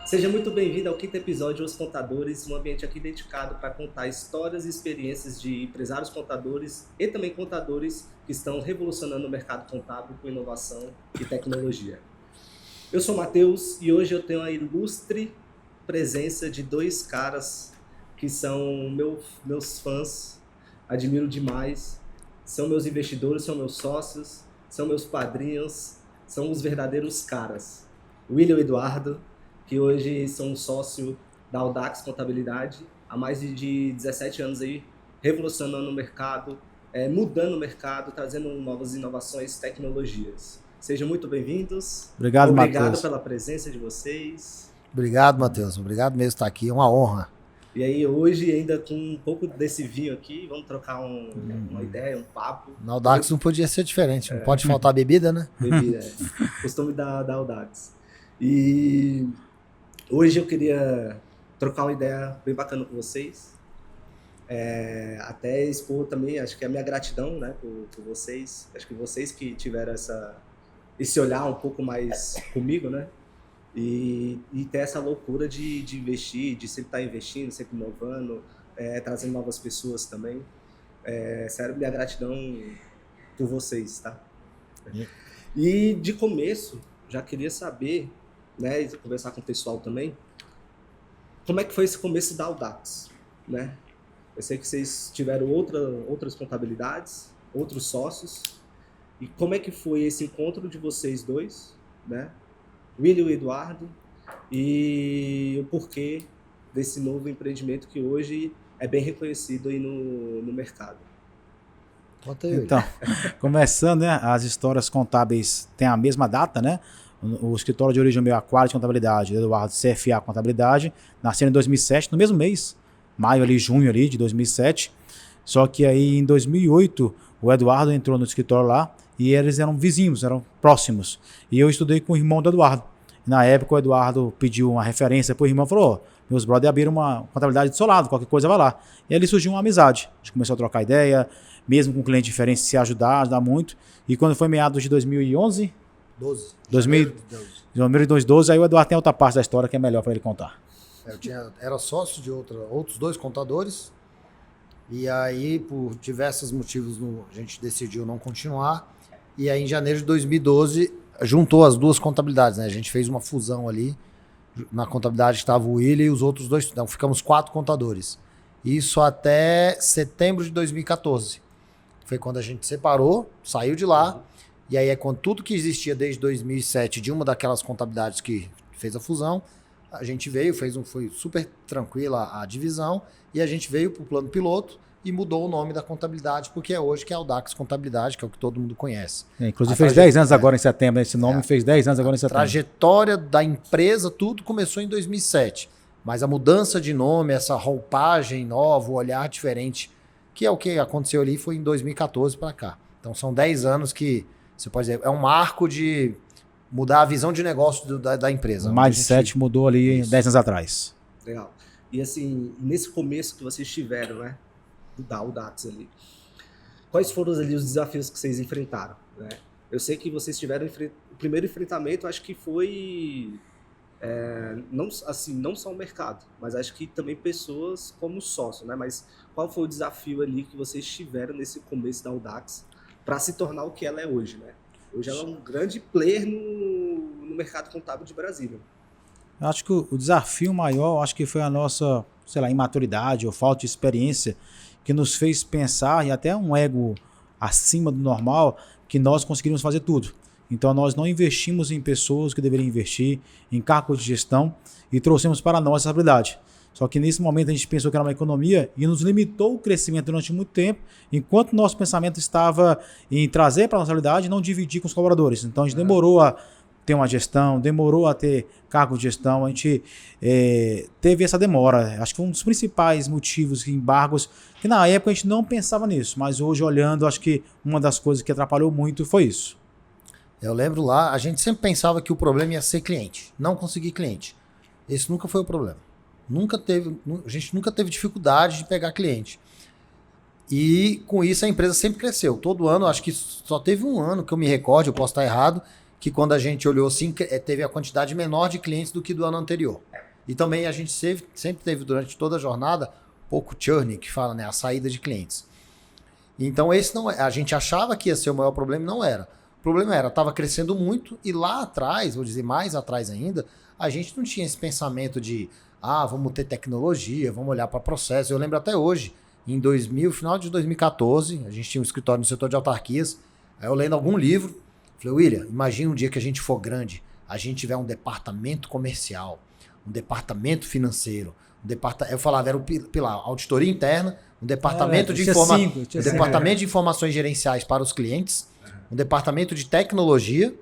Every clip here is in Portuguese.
Seja muito bem-vindo ao quinto episódio Os Contadores, um ambiente aqui dedicado para contar histórias e experiências de empresários contadores e também contadores que estão revolucionando o mercado contábil com inovação e tecnologia. Eu sou o Matheus e hoje eu tenho a ilustre presença de dois caras que são meus fãs, admiro demais, são meus investidores, são meus sócios, são meus padrinhos, são os verdadeiros caras. William e Eduardo, que hoje são sócio da Audax Contabilidade, há mais de 17 anos aí, revolucionando o mercado, mudando o mercado, trazendo novas inovações, tecnologias. Sejam muito bem-vindos. Obrigado, Matheus. Obrigado pela presença de vocês. Obrigado, Matheus. Obrigado mesmo por estar aqui, é uma honra. E aí hoje, ainda com um pouco desse vinho aqui, vamos trocar uma ideia, um papo. Na Audax não podia ser diferente, não pode faltar bebida, né? Bebida, costume da Audax. E hoje eu queria trocar uma ideia bem bacana com vocês, até expor também, acho que a minha gratidão, né, por vocês, acho que vocês que tiveram esse olhar um pouco mais comigo, né, e ter essa loucura de investir, de sempre estar investindo, sempre inovando, trazendo novas pessoas também. Sério, minha gratidão por vocês, tá? E de começo, já queria saber, né, e conversar com o pessoal também, como é que foi esse começo da Audax, né? Eu sei que vocês tiveram outras contabilidades, outros sócios, e como é que foi esse encontro de vocês dois, né? William e Eduardo, e o porquê desse novo empreendimento que hoje é bem reconhecido aí no mercado. Então, começando, né, as histórias contábeis têm a mesma data, né? O escritório de origem meu, a Quality Contabilidade, Eduardo CFA Contabilidade, nasceu em 2007, no mesmo mês, maio ali, junho ali de 2007. Só que aí em 2008 o Eduardo entrou no escritório lá e eles eram vizinhos, eram próximos. E eu estudei com o irmão do Eduardo. Na época o Eduardo pediu uma referência para o irmão e falou: meus brothers abriram uma contabilidade do seu lado, qualquer coisa vai lá. E ali surgiu uma amizade. A gente começou a trocar ideia, mesmo com cliente diferente, se ajudar muito. E quando foi meados de 2011... 2012, aí o Eduardo tem outra parte da história que é melhor para ele contar. Era sócio de outros dois contadores, e aí por diversos motivos a gente decidiu não continuar, e aí em janeiro de 2012 juntou as duas contabilidades, né? A gente fez uma fusão ali, na contabilidade estava o William e os outros dois, então ficamos 4 contadores. Isso até setembro de 2014. Foi quando a gente separou, saiu de lá. E aí é quando tudo que existia desde 2007 de uma daquelas contabilidades que fez a fusão, a gente veio, foi super tranquila a divisão, e a gente veio para o plano piloto e mudou o nome da contabilidade, porque é hoje que é a Audax Contabilidade, que é o que todo mundo conhece. Inclusive fez 10 anos agora em setembro, esse nome fez 10 anos agora em setembro. A trajetória da empresa, tudo começou em 2007, mas a mudança de nome, essa roupagem nova, o olhar diferente, que é o que aconteceu ali, foi em 2014 para cá. Então são 10 anos que você pode dizer, é um marco de mudar a visão de negócio da empresa. O mindset mudou ali 10 anos atrás. Legal. E assim, nesse começo que vocês tiveram, né, da Audax ali, quais foram ali os desafios que vocês enfrentaram, né? Eu sei que vocês tiveram o primeiro enfrentamento, acho que foi não só o mercado, mas acho que também pessoas como sócio, né? Mas qual foi o desafio ali que vocês tiveram nesse começo da Audax para se tornar o que ela é hoje, né? Hoje ela é um grande player no mercado contábil de Brasília. Eu acho que o desafio maior, acho que foi a nossa, sei lá, imaturidade ou falta de experiência que nos fez pensar, e até um ego acima do normal, que nós conseguiríamos fazer tudo. Então nós não investimos em pessoas que deveriam investir, em cargos de gestão, e trouxemos para nós essa habilidade. Só que nesse momento a gente pensou que era uma economia e nos limitou o crescimento durante muito tempo, enquanto nosso pensamento estava em trazer para a nossa realidade e não dividir com os colaboradores. Então a gente demorou a ter uma gestão, demorou a ter cargo de gestão, a gente teve essa demora. Acho que foi um dos principais motivos, embargos, que na época a gente não pensava nisso, mas hoje olhando, acho que uma das coisas que atrapalhou muito foi isso. Eu lembro lá, a gente sempre pensava que o problema ia ser cliente, não conseguir cliente. Esse nunca foi o problema. A gente nunca teve dificuldade de pegar cliente. E com isso a empresa sempre cresceu. Todo ano, acho que só teve um ano que eu me recorde, eu posso estar errado, que quando a gente olhou assim, teve a quantidade menor de clientes do que do ano anterior. E também a gente sempre teve durante toda a jornada pouco churn, que fala, né, a saída de clientes. Então esse não a gente achava que ia ser o maior problema, não era. O problema era, estava crescendo muito e lá atrás, vou dizer mais atrás ainda, a gente não tinha esse pensamento de vamos ter tecnologia, vamos olhar para processo. Eu lembro até hoje, final de 2014, a gente tinha um escritório no setor de autarquias, aí eu lendo algum livro, falei, William, imagina um dia que a gente for grande, a gente tiver um departamento comercial, um departamento financeiro, eu falava, era o pilar, auditoria interna, um departamento departamento de informações gerenciais para os clientes, um departamento de tecnologia,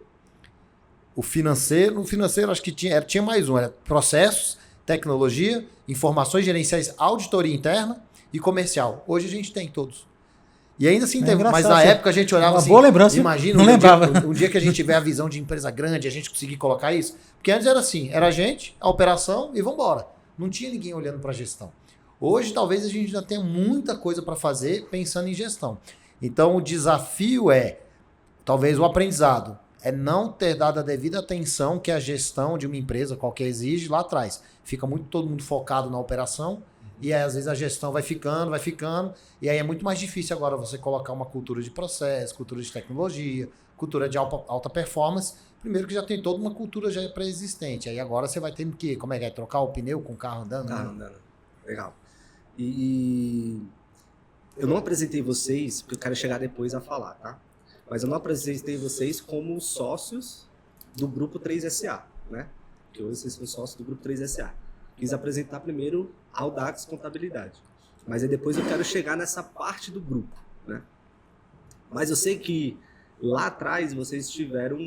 o financeiro acho que tinha mais um, era processos, tecnologia, informações gerenciais, auditoria interna e comercial. Hoje a gente tem todos. E ainda assim teve, mas na época a gente olhava assim, boa lembrança, imagina um dia que a gente tiver a visão de empresa grande, a gente conseguir colocar isso, porque antes era assim, era a gente, a operação e vambora. Não tinha ninguém olhando para a gestão. Hoje talvez a gente já tenha muita coisa para fazer pensando em gestão. Então o desafio talvez o aprendizado, é não ter dado a devida atenção que a gestão de uma empresa qualquer exige lá atrás. Fica todo mundo focado na operação e aí, às vezes a gestão vai ficando, e aí é muito mais difícil agora você colocar uma cultura de processo, cultura de tecnologia, cultura de alta performance. Primeiro que já tem toda uma cultura já pré-existente. Aí agora você vai ter que, como é que é? Trocar o pneu com o carro andando? Legal. E eu não apresentei vocês, porque eu quero chegar depois a falar, tá? Mas eu não apresentei vocês como sócios do Grupo 3SA, né? Que hoje vocês são sócios do Grupo 3SA. Quis apresentar primeiro a Audax Contabilidade. Mas aí depois eu quero chegar nessa parte do grupo, né? Mas eu sei que lá atrás vocês tiveram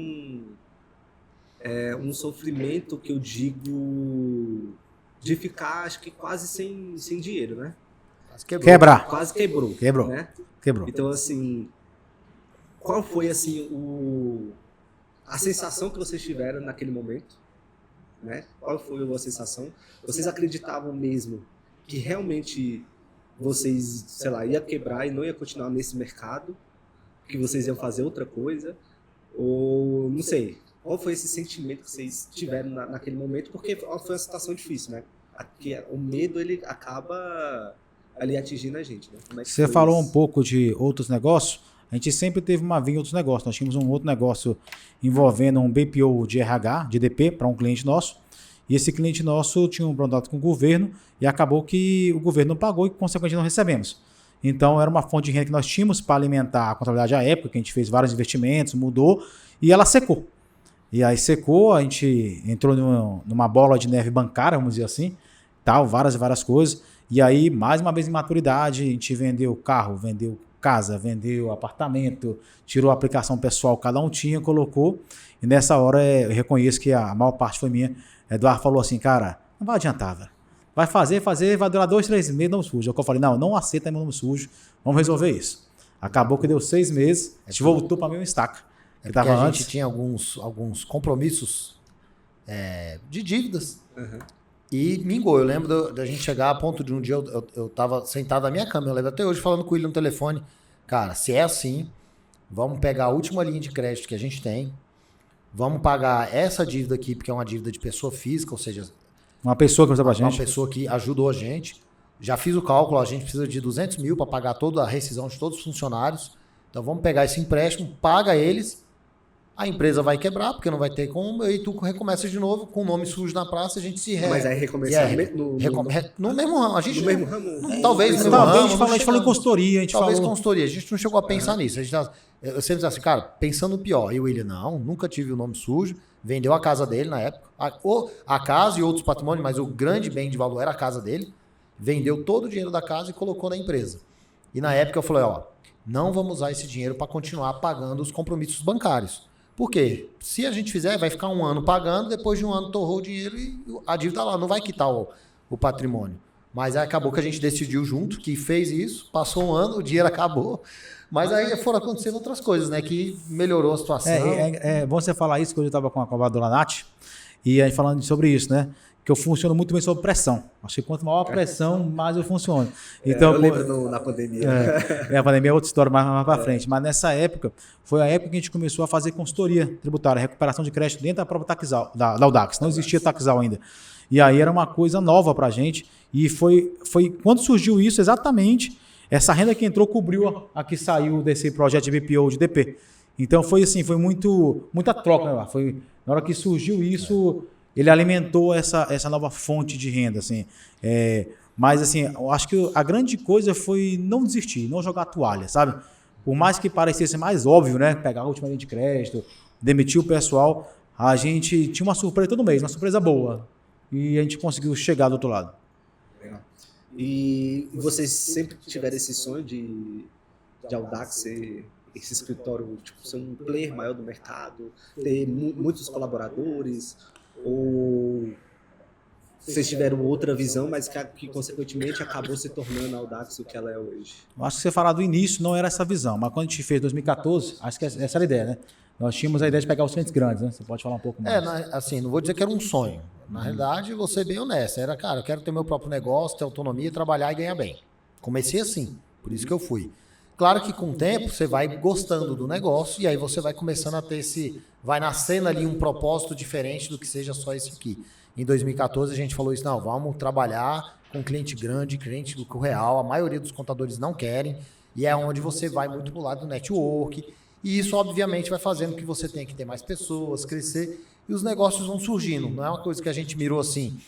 um sofrimento que eu digo de ficar, acho que quase sem dinheiro, né? Quase quebrou. Né? Então, assim, qual foi assim a sensação que vocês tiveram naquele momento? Né? Qual foi a sensação? Vocês acreditavam mesmo que realmente vocês, sei lá, ia quebrar e não ia continuar nesse mercado? Que vocês iam fazer outra coisa? Ou, não sei, qual foi esse sentimento que vocês tiveram naquele momento? Porque foi uma situação difícil, né? Porque o medo, ele acaba ali atingindo a gente, né? Como é que você falou um pouco de outros negócios. A gente sempre teve uma vinha em outros negócios. Nós tínhamos um outro negócio envolvendo um BPO de RH, de DP, para um cliente nosso. E esse cliente nosso tinha um contrato com o governo e acabou que o governo não pagou e, consequentemente, não recebemos. Então, era uma fonte de renda que nós tínhamos para alimentar a contabilidade à época, que a gente fez vários investimentos, mudou, e ela secou. E aí secou, a gente entrou numa bola de neve bancária, vamos dizer assim, tal, várias coisas. E aí, mais uma vez em maturidade, a gente vendeu carro, vendeu casa, vendeu apartamento, tirou a aplicação pessoal, cada um tinha, colocou. E nessa hora eu reconheço que a maior parte foi minha. Eduardo falou assim, cara, não vai adiantar, velho. Vai fazer, vai durar 2, 3 meses, nome sujo. Eu falei, não aceita meu nome sujo, vamos resolver isso. Acabou que deu 6 meses, a gente voltou para meu estaca. A gente tinha alguns compromissos de dívidas e mingou. Eu lembro da gente chegar a ponto de um dia eu tava sentado na minha cama, eu lembro até hoje falando com ele no telefone, cara, se é assim, vamos pegar a última linha de crédito que a gente tem, vamos pagar essa dívida aqui, porque é uma dívida de pessoa física, ou seja, uma pessoa que ajudou a gente. Uma pessoa que ajudou a gente. Já fiz o cálculo, a gente precisa de 200 mil para pagar toda a rescisão de todos os funcionários. Então vamos pegar esse empréstimo, paga eles, a empresa vai quebrar, porque não vai ter como, e tu recomeça de novo com o nome sujo na praça, a gente se Mas aí recomeçar no mesmo ramo. A gente no mesmo ramo? Talvez no mesmo ramo. A gente falou em consultoria. Consultoria. A gente não chegou a pensar nisso. Eu sempre disse assim, cara, pensando no pior. E o William, nunca tive o nome sujo. Vendeu a casa dele na época. A casa e outros patrimônios, mas o grande bem de valor era a casa dele. Vendeu todo o dinheiro da casa e colocou na empresa. E na época eu falei, não vamos usar esse dinheiro para continuar pagando os compromissos bancários. Por quê? Se a gente fizer, vai ficar um ano pagando, depois de um ano torrou o dinheiro e a dívida lá, não vai quitar o patrimônio. Mas aí acabou que a gente decidiu junto, que fez isso, passou um ano, o dinheiro acabou. Mas aí foram acontecendo outras coisas, né? Que melhorou a situação. É bom você falar isso, quando eu estava com a Dona Nath, e a gente falando sobre isso, né? que eu funciono muito bem sob pressão. Acho que quanto maior a pressão, mais eu funciono. Então, eu lembro na pandemia. A pandemia é outra história mais para frente. Mas nessa época, foi a época que a gente começou a fazer consultoria tributária, recuperação de crédito dentro da própria Taxal, da Audax. Não existia Taxal ainda. E aí era uma coisa nova para a gente. E foi quando surgiu isso, exatamente, essa renda que entrou cobriu a que saiu desse projeto de BPO de DP. Então foi assim, foi muita troca. Né? Foi, na hora que surgiu isso, ele alimentou essa nova fonte de renda. Assim. Mas assim, eu acho que a grande coisa foi não desistir, não jogar a toalha, sabe? Por mais que parecesse mais óbvio, né? Pegar a última linha de crédito, demitir o pessoal, a gente tinha uma surpresa todo mês, uma surpresa boa. E a gente conseguiu chegar do outro lado. Legal. E vocês sempre tiveram esse sonho de Audax ser esse escritório, tipo, ser um player maior do mercado, ter muitos colaboradores, ou vocês tiveram outra visão, mas que consequentemente acabou se tornando a Audax o que ela é hoje? Eu acho que você falar do início não era essa visão, mas quando a gente fez em 2014, acho que essa era a ideia, né? Nós tínhamos a ideia de pegar os clientes grandes, né? Você pode falar um pouco mais. Assim, não vou dizer que era um sonho. Na realidade, vou ser bem honesto. Era, cara, eu quero ter meu próprio negócio, ter autonomia, trabalhar e ganhar bem. Comecei assim, por isso que eu fui. Claro que com o tempo você vai gostando do negócio e aí você vai começando a ter vai nascendo ali um propósito diferente do que seja só esse aqui. Em 2014 a gente falou isso, não, vamos trabalhar com cliente grande, cliente do real, a maioria dos contadores não querem, e é onde você vai muito pro lado do network, e isso obviamente vai fazendo que você tenha que ter mais pessoas, crescer, e os negócios vão surgindo. Não é uma coisa que a gente mirou assim,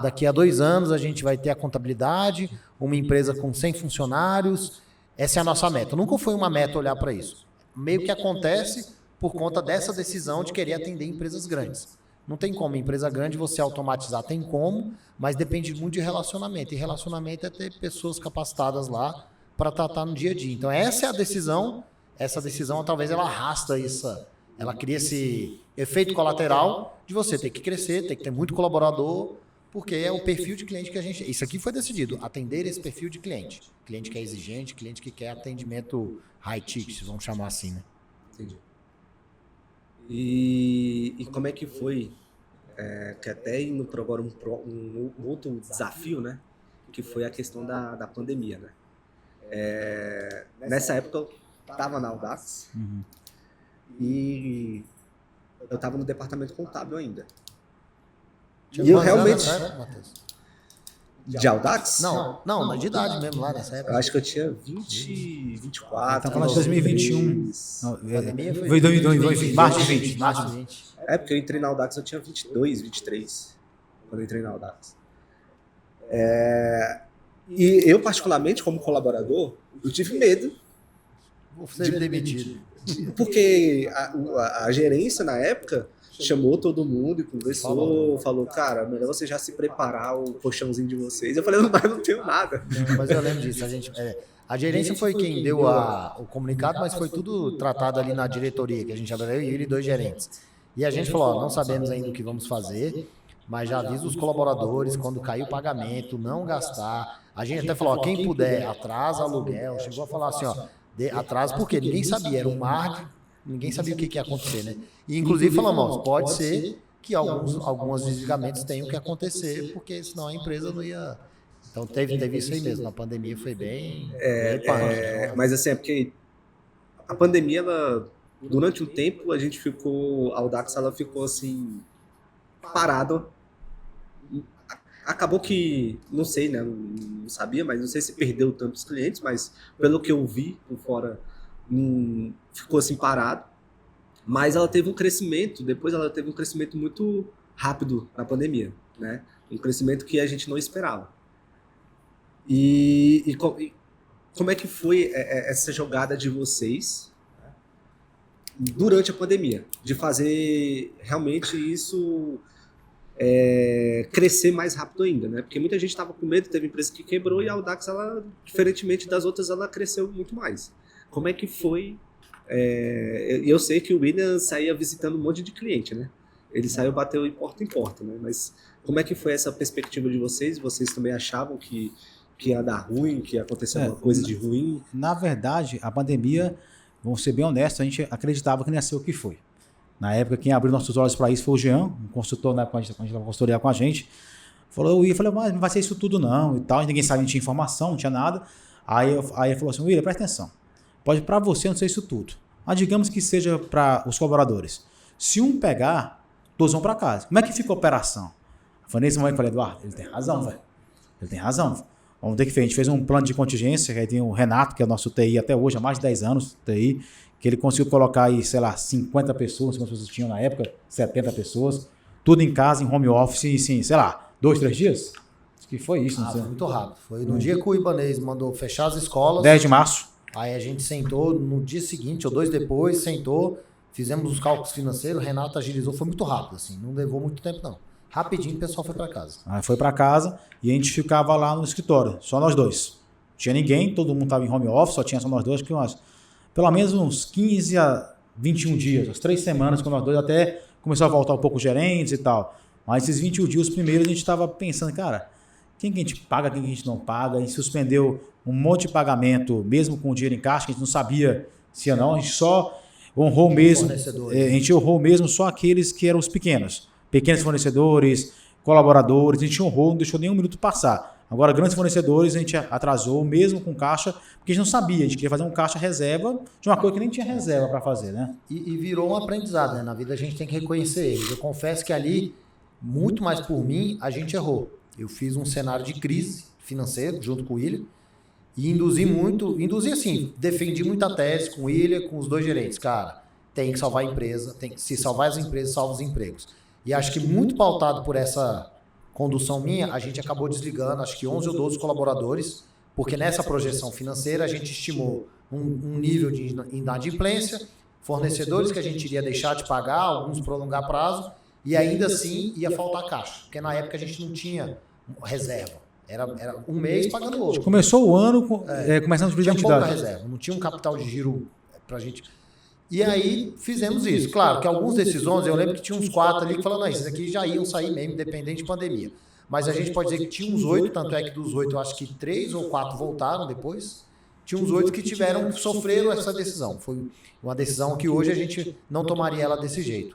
daqui a 2 anos a gente vai ter a contabilidade, uma empresa com 100 funcionários, essa é a nossa meta. Nunca foi uma meta olhar para isso. Meio que acontece por conta dessa decisão de querer atender empresas grandes. Não tem como, empresa grande você automatizar, tem como, mas depende muito de relacionamento. E relacionamento é ter pessoas capacitadas lá para tratar no dia a dia. Então essa é a decisão, essa decisão talvez ela arrasta isso, ela cria esse efeito colateral de você ter que crescer, ter que ter muito colaborador, porque é o perfil de cliente que a gente... Isso aqui foi decidido, atender esse perfil de cliente. Cliente que é exigente, cliente que quer atendimento high ticket, vamos chamar assim, né? Entendi. E como é que foi, que até indo para agora um outro desafio, né? Que foi a questão da pandemia, né? Nessa época eu estava na Audax e eu estava no departamento contábil ainda. E eu realmente... De Audax? Não, de idade mesmo lá nessa época. Eu acho que eu tinha 24. Tá falando de 2021. Foi 2020, março de 20. Porque eu entrei na Audax, eu tinha 22, 23. Quando eu entrei na Audax. E eu, particularmente, como colaborador, eu tive medo. Vou ser demitido. Porque a gerência, na época, chamou todo mundo e conversou, falou, cara, melhor você já se preparar o colchãozinho de vocês. Eu falei, mas não tenho nada. Mas eu lembro disso. A gerência foi quem deu o comunicado, mas foi tudo tratado ali na diretoria, que a gente já eu e ele 2 gerentes. E a gente falou, não sabemos ainda o que vamos fazer, mas já avisa os colaboradores, quando cair o pagamento, não gastar. A gente até falou, quem puder, atrasa aluguel. Chegou a falar assim, atrasa, porque ninguém sabia, era um mar, ninguém sabia o que ia acontecer, né? E inclusive falamos, pode ser que alguns desligamentos tenham que acontecer, porque senão a empresa não ia... Então teve isso aí mesmo, a pandemia foi bem... Mas assim, é porque a pandemia, durante um tempo, a Audax, ela ficou assim, parada. Acabou que, não sei, né, não sabia, mas não sei se perdeu tantos clientes, mas pelo que eu vi por fora, ficou assim parado. Mas ela teve um crescimento, depois ela teve um crescimento muito rápido na pandemia, né? Um crescimento que a gente não esperava. E como é que foi essa jogada de vocês durante a pandemia? De fazer realmente isso crescer mais rápido ainda, né? Porque muita gente estava com medo, teve empresa que quebrou e a Audax, ela, diferentemente das outras, ela cresceu muito mais. Como é que foi? Eu sei que o William saía visitando um monte de cliente, né? Ele saiu, bateu em porta, né? Mas como é que foi essa perspectiva de vocês? Vocês também achavam que ia dar ruim, que ia acontecer alguma coisa de ruim? Na verdade, a pandemia, vamos ser bem honestos, a gente acreditava que não ia ser o que foi. Na época, quem abriu nossos olhos para isso foi o Jean, um consultor, né, quando a gente estava consultoria com a gente. Falou, eu falei, mas não vai ser isso tudo não, e tal. Ninguém sabia, não tinha informação, não tinha nada. Aí ele falou assim, William, presta atenção. Pode para você não ser isso tudo. Mas digamos que seja para os colaboradores. Se um pegar, todos vão para casa. Como é que fica a operação? Foi nesse momento que eu falei, Eduardo, ele tem razão, velho. Ele tem razão. Vamos ter que fazer. A gente fez um plano de contingência, que aí tem o Renato, que é o nosso TI até hoje, há mais de 10 anos, TI, que ele conseguiu colocar aí, sei lá, 50 pessoas, como pessoas tinham na época, 70 pessoas, tudo em casa, em home office, e sim, sei lá, 2, 3 dias? Acho que foi isso, não sei. Foi muito rápido. Foi no dia que o Ibanez mandou fechar as escolas. 10 de março. Aí a gente sentou no dia seguinte, ou 2 depois, sentou, fizemos os cálculos financeiros, o Renato agilizou, foi muito rápido, assim, não levou muito tempo não. Rapidinho o pessoal foi para casa. Aí foi para casa e a gente ficava lá no escritório, só nós dois. Não tinha ninguém, todo mundo estava em home office, só tinha só nós dois, que pelo menos uns 15 a 21 dias, as 3 semanas com nós dois, até começou a voltar um pouco os gerentes e tal. Mas esses 21 dias primeiros a gente estava pensando, cara, quem que a gente paga, quem que a gente não paga. A gente suspendeu um monte de pagamento, mesmo com o dinheiro em caixa, que a gente não sabia se ia não. A gente só honrou mesmo, a gente honrou mesmo só aqueles que eram os pequenos fornecedores, colaboradores, a gente honrou, não deixou nem um minuto passar. Agora, grandes fornecedores a gente atrasou, mesmo com caixa, porque a gente não sabia, a gente queria fazer um caixa reserva de uma coisa que nem tinha reserva para fazer, né? E virou um aprendizado, né? Na vida a gente tem que reconhecer eles. Eu confesso que ali, muito mais por mim, a gente errou. Eu fiz um cenário de crise financeira, junto com o William, e induzi assim, defendi muita tese com o William, com os 2 gerentes. Cara, tem que salvar a empresa, tem que se salvar as empresas, salva os empregos. E acho que muito pautado por essa condução minha, a gente acabou desligando, acho que 11 ou 12 colaboradores, porque nessa projeção financeira a gente estimou um nível de inadimplência, fornecedores que a gente iria deixar de pagar, alguns prolongar prazo, e ainda assim ia faltar caixa, porque na época a gente não tinha reserva. Era um mês pagando outro. Começou o ano começando a tinha pouca reserva, não tinha um capital de giro para a gente. E aí fizemos isso. Claro que alguns desses 11, eu lembro que tinha uns 4 ali que falaram, não, esses aqui já iam sair mesmo, independente de pandemia. Mas a gente pode dizer que tinha uns 8, tanto é que dos 8 eu acho que 3 ou 4 voltaram depois. Tinha uns 8 que sofreram essa decisão. Foi uma decisão que hoje a gente não tomaria ela desse jeito.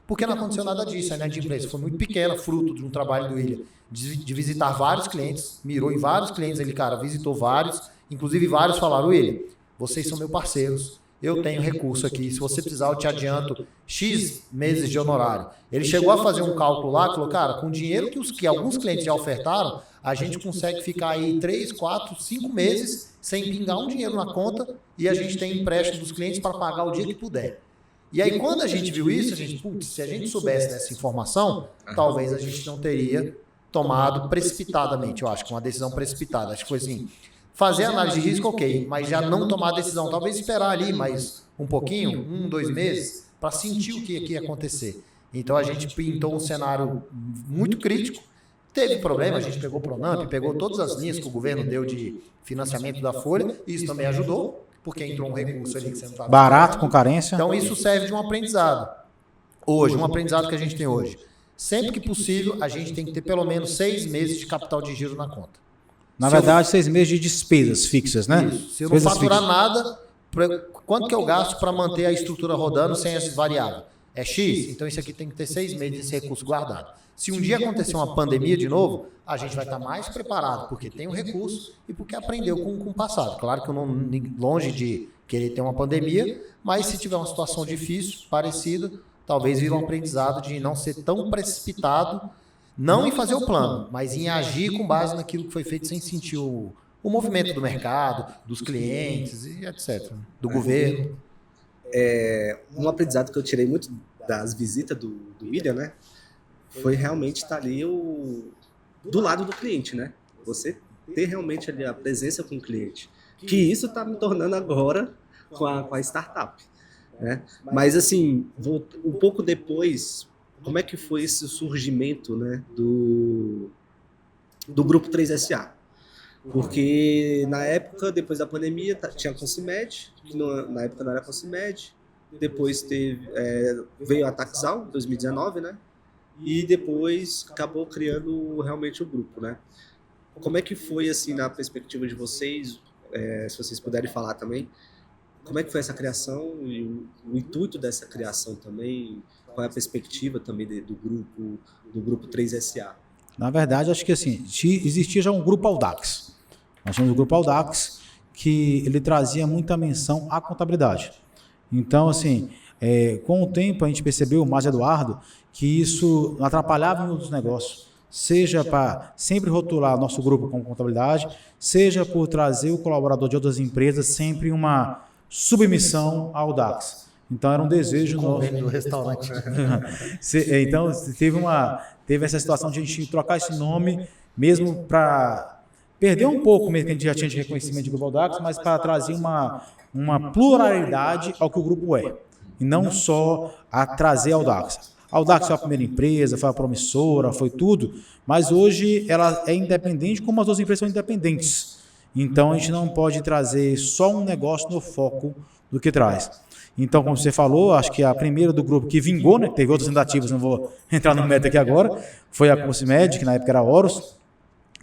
Porque não aconteceu nada disso, a inadimplência foi muito pequena, fruto de um trabalho do William, de visitar vários clientes, mirou em vários clientes, ele, cara, visitou vários, inclusive vários falaram, William, vocês são meus parceiros, eu tenho recurso aqui, se você precisar eu te adianto X meses de honorário. Ele chegou a fazer um cálculo lá, falou, cara, com o dinheiro que alguns clientes já ofertaram, a gente consegue ficar aí 3, 4, 5 meses sem pingar um dinheiro na conta e a gente tem empréstimo dos clientes para pagar o dia que puder. E aí, quando a gente viu isso, a gente, putz, se a gente soubesse dessa informação, talvez a gente não teria tomado precipitadamente, eu acho, com uma decisão precipitada. Acho que foi assim, fazer análise de risco, ok, mas já não tomar a decisão, talvez esperar ali mais um pouquinho, 1, 2 meses, para sentir o que ia acontecer. Então, a gente pintou um cenário muito crítico, teve problema, a gente pegou o Pronamp, pegou todas as linhas que o governo deu de financiamento da Folha, isso também ajudou, porque entrou um recurso ali que você não estava barato, com carência. Então isso serve de um aprendizado. Hoje, um aprendizado que a gente tem hoje. Sempre que possível, a gente tem que ter pelo menos 6 meses de capital de giro na conta. Na verdade, 6 meses de despesas fixas, né? Isso. Se eu não faturar nada, quanto que eu gasto para manter a estrutura rodando sem essas variáveis? É X? Então isso aqui tem que ter 6 meses desse recurso guardado. Se um dia acontecer uma pandemia de novo, a gente vai estar mais preparado, porque tem o recurso e porque aprendeu com o passado. Claro que eu não longe de querer ter uma pandemia, mas se tiver uma situação difícil, parecida, talvez vire um aprendizado de não ser tão precipitado, não em fazer o plano, mas em agir com base naquilo que foi feito sem sentir o movimento do mercado, dos clientes e etc., do governo. Um aprendizado que eu tirei muito das visitas do William, né? Foi realmente estar ali do lado do cliente, né? Você ter realmente ali a presença com o cliente. Que isso está me tornando agora com a startup, né? Mas assim, um pouco depois, como é que foi esse surgimento, né, do Grupo 3SA? Porque na época, depois da pandemia, tinha a Consimed, que na época não era a Consimed, depois veio a Taxal, em 2019, né? E depois acabou criando realmente o grupo, né? Como é que foi, assim, na perspectiva de vocês, se vocês puderem falar também, como é que foi essa criação e o intuito dessa criação também? Qual é a perspectiva também do grupo 3SA? Na verdade, acho que assim, existia já um grupo Audax. Nós tínhamos o grupo Audax, que ele trazia muita menção à contabilidade. Então, assim, com o tempo a gente percebeu, o Márcio Eduardo, que isso atrapalhava em outros negócios. Seja para sempre rotular nosso grupo com contabilidade, seja por trazer o colaborador de outras empresas sempre uma submissão ao Audax. Então era um desejo nosso. Do restaurante. Então teve essa situação de a gente trocar esse nome, mesmo para perder um pouco, mesmo que a gente já tinha de reconhecimento de Grupo Audax, mas para trazer uma pluralidade ao que o grupo é. E não só a trazer a Audax. A Audax foi a primeira empresa, foi a promissora, foi tudo, mas hoje ela é independente como as outras empresas são independentes. Então a gente não pode trazer só um negócio no foco do que traz. Então, como você falou, acho que a primeira do grupo que vingou, né, teve outras tentativas, não vou entrar no meta aqui agora, foi a Concimeg, que na época era Horus.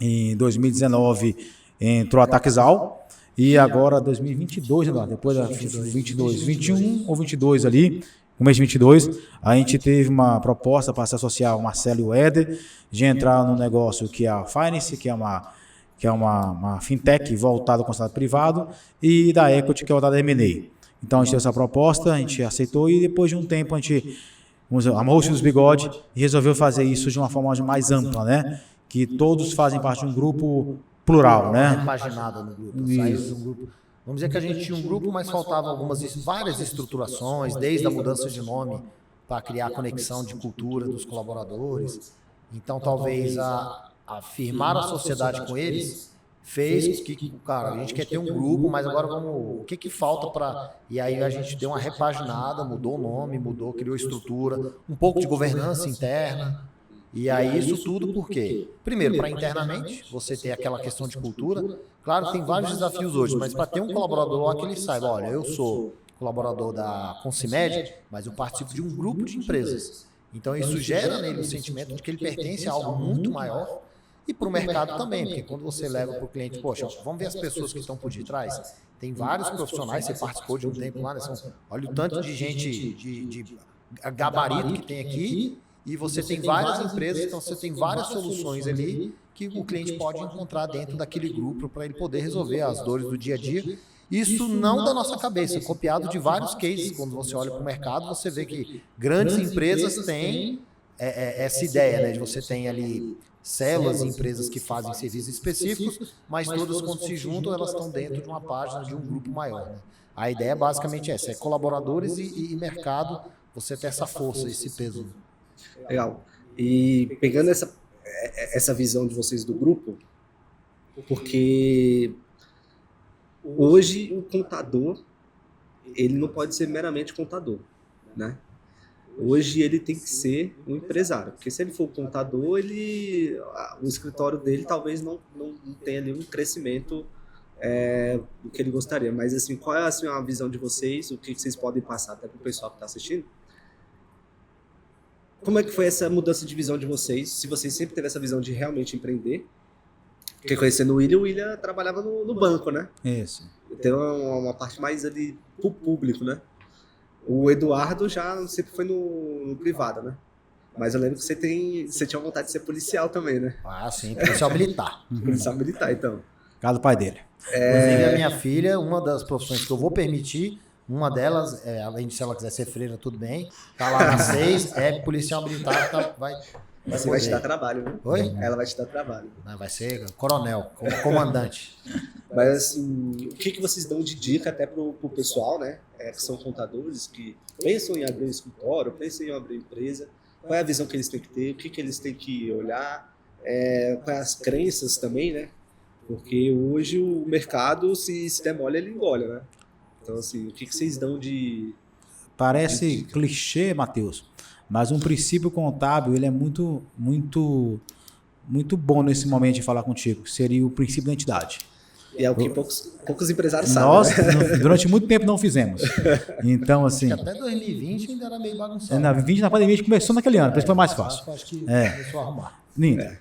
Em 2019 entrou a Taxal. E agora 2022, né, depois da 21 ou 22 ali, no mês de 22, a gente teve uma proposta para se associar ao Marcelo e o Éder, de entrar no negócio que é a Finance, que é uma fintech voltada ao consulado privado, e da Equity, que é voltada a M&A. Então a gente teve essa proposta, a gente aceitou e depois de um tempo a gente amarrou-se nos bigodes e resolveu fazer isso de uma forma mais ampla, né? Que todos fazem parte de um grupo plural, né? Repaginada no grupo. Saiu de um grupo. Vamos dizer que a gente tinha um grupo, mas faltavam várias estruturações, desde a mudança de nome para criar a conexão de cultura dos colaboradores. Então talvez firmar a sociedade com eles fez que, cara, a gente quer ter um grupo, mas agora o que falta para... E aí a gente deu uma repaginada, mudou o nome, criou estrutura, um pouco de governança interna. E aí isso tudo por quê? Primeiro, para internamente, você ter aquela questão de cultura. Claro que tem vários desafios hoje, mas para ter um colaborador lá que ele saiba, olha, eu sou colaborador da Concimeg, mas eu participo de um grupo de empresas. Então isso gera nele o sentimento de que ele pertence a algo muito maior. E para o mercado também, porque quando você leva para o cliente, poxa, vamos ver as pessoas que estão por detrás. Tem vários profissionais, você participou de um tempo lá, né? Olha o tanto de gente de gabarito que tem aqui, e você tem várias empresas, então você tem várias soluções ali que o cliente pode encontrar dentro daquele grupo para ele poder resolver as dores do dia a dia. Isso não da nossa cabeça, copiado de vários cases. Quando você olha para o mercado, você vê que grandes empresas têm essa ideia, né? De você tem ali células e empresas que fazem serviços específicos, mas todas quando se juntam, elas estão dentro de uma página de um grupo maior, né? A ideia é basicamente essa, é colaboradores e mercado, você ter essa força, esse peso. Legal. E pegando essa visão de vocês do grupo, porque hoje o contador, ele não pode ser meramente contador, né? Hoje ele tem que ser um empresário, porque se ele for contador, o escritório dele talvez não tenha nenhum crescimento do que ele gostaria. Mas assim, qual é assim, a visão de vocês, o que vocês podem passar até para o pessoal que está assistindo? Como é que foi essa mudança de visão de vocês? Se vocês sempre teve essa visão de realmente empreender, porque conhecendo o William trabalhava no banco, né? Isso. Tem uma parte mais ali pro público, né? O Eduardo já sempre foi no privado, né? Mas eu lembro que você tinha vontade de ser policial também, né? Ah, sim, policial militar. Policial militar, então. Casa do pai dele. Inclusive, a minha filha, uma das profissões que eu vou permitir, uma delas, além de se ela quiser ser freira, tudo bem, tá lá na 6, é policial militar, vai Você vai te dar trabalho, né? Oi? Ela vai te dar trabalho. Vai ser coronel, comandante. Mas assim, o que vocês dão de dica até pro pessoal, né? Que são contadores, que pensam em abrir um escritório, pensam em abrir empresa. Qual é a visão que eles têm que ter? O que eles têm que olhar? Quais as crenças também, né? Porque hoje o mercado, se der mole, ele engole, né? Então, assim, o que vocês dão de... Parece clichê, Matheus, mas um princípio contábil, ele é muito, muito, muito bom nesse momento de falar contigo. Seria o princípio da entidade. E é o que poucos empresários sabem. Nós, né? durante muito tempo, não fizemos. Então, assim... Até 2020 ainda era meio bagunçado. Na pandemia, a gente começou naquele ano, por isso foi mais fácil. Acho que começou a arrumar.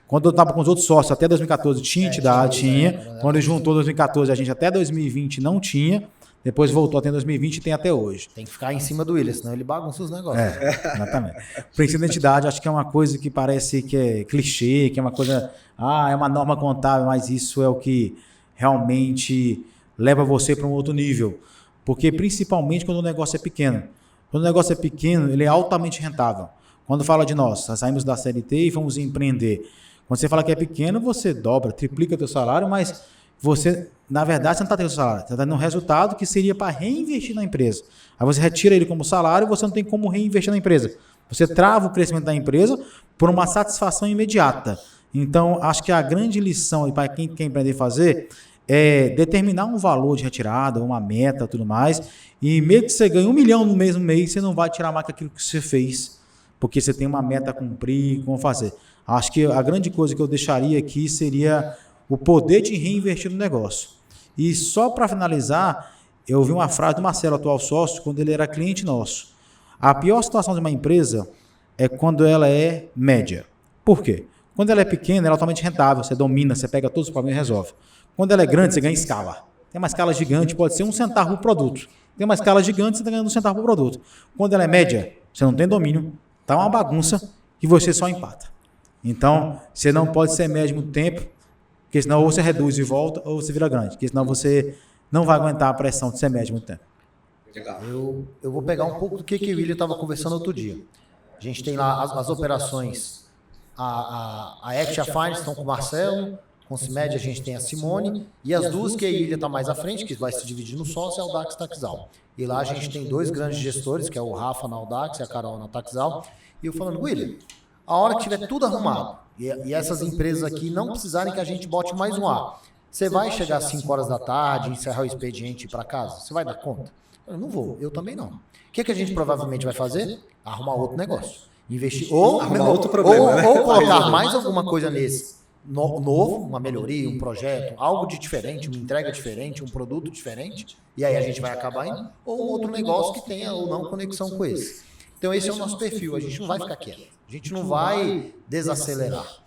Quando eu estava com os outros sócios, até 2014 tinha entidade, tinha. Quando ele juntou 2014, a gente até 2020 não tinha. depois voltou até 2020 e tem até hoje. Tem que ficar em cima do Willian, senão ele bagunça os negócios. Exatamente. O princípio de identidade, acho que é uma coisa que parece que é clichê, que é uma coisa, é uma norma contábil, mas isso é o que realmente leva você para um outro nível. Porque principalmente quando o negócio é pequeno. Quando o negócio é pequeno, ele é altamente rentável. Quando fala de nós saímos da CLT e fomos empreender. Quando você fala que é pequeno, você dobra, triplica o teu salário, mas você, na verdade, você não está tendo salário. Você está tendo um resultado que seria para reinvestir na empresa. Aí você retira ele como salário e você não tem como reinvestir na empresa. Você trava o crescimento da empresa por uma satisfação imediata. Então, acho que a grande lição para quem quer empreender fazer é determinar um valor de retirada, uma meta, tudo mais, e mesmo que você ganhe 1 milhão no mesmo mês, você não vai tirar mais daquilo que você fez, porque você tem uma meta a cumprir, como fazer. Acho que a grande coisa que eu deixaria aqui seria o poder de reinvestir no negócio. E só para finalizar, eu ouvi uma frase do Marcelo, atual sócio, quando ele era cliente nosso. A pior situação de uma empresa é quando ela é média. Por quê? Quando ela é pequena, ela é altamente rentável, você domina, você pega todos os problemas e resolve. Quando ela é grande, você ganha escala. Tem uma escala gigante, pode ser 1 centavo por produto. Tem uma escala gigante, você está ganhando 1 centavo por produto. Quando ela é média, você não tem domínio, está uma bagunça e você só empata. Então, você não pode ser médio muito tempo, porque senão ou você reduz e volta, ou você vira grande, porque senão você não vai aguentar a pressão de ser médio muito tempo. Eu vou pegar um pouco do que o Willian estava conversando outro dia. A gente tem lá as operações, a Act e a Finance estão com o Marcelo, com o CIMED a gente tem a Simone, e as duas que a Willian está mais à frente, que vai se dividir no sócio, é o Audax Taxal. E lá a gente tem 2 grandes gestores, que é o Rafa na Audax e a Carol na Taxal, e eu falando, Willian, a hora que tiver tudo arrumado, e essas empresas aqui não precisarem que a gente bote mais um ar, você vai chegar às 5 horas da tarde, encerrar o expediente e ir para casa? Você vai dar conta? Eu não vou, eu também não. O que a gente provavelmente vai fazer? Arrumar outro negócio. Investir, ou colocar mais alguma coisa nesse novo, uma melhoria, um projeto, algo de diferente, uma entrega diferente, um produto diferente, e aí a gente vai acabar indo, ou um outro negócio que tenha ou não conexão com esse. Então esse é o nosso perfil, a gente não vai ficar quieto, a gente não vai desacelerar.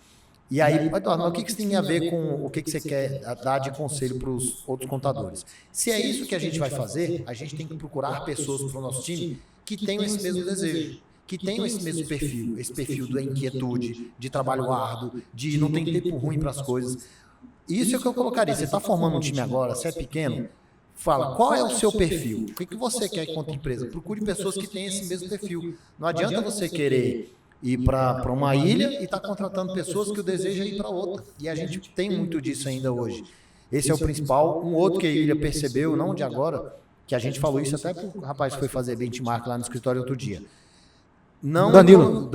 E aí, Eduardo, mas o que isso tem a ver com o que você quer dar de conselho para os outros contadores? Se é isso que a gente vai fazer, a gente tem que procurar pessoas para o nosso time que tenham esse mesmo desejo, que tenham esse mesmo perfil, esse perfil da inquietude, de trabalho árduo, de não ter tempo ruim para as coisas. Isso é o que eu colocaria. Você está formando um time agora, você é pequeno, fala, qual é o seu perfil? O que você quer enquanto empresa? Procure pessoas que tenham esse mesmo perfil. Não adianta você querer ir para uma ilha e estar contratando pessoas que o desejam ir para outra. E a gente tem muito disso ainda hoje. Esse é o principal. Um outro que a ilha percebeu, não de agora, que a gente falou isso até para o rapaz que foi fazer benchmark lá no escritório outro dia. Não, Danilo,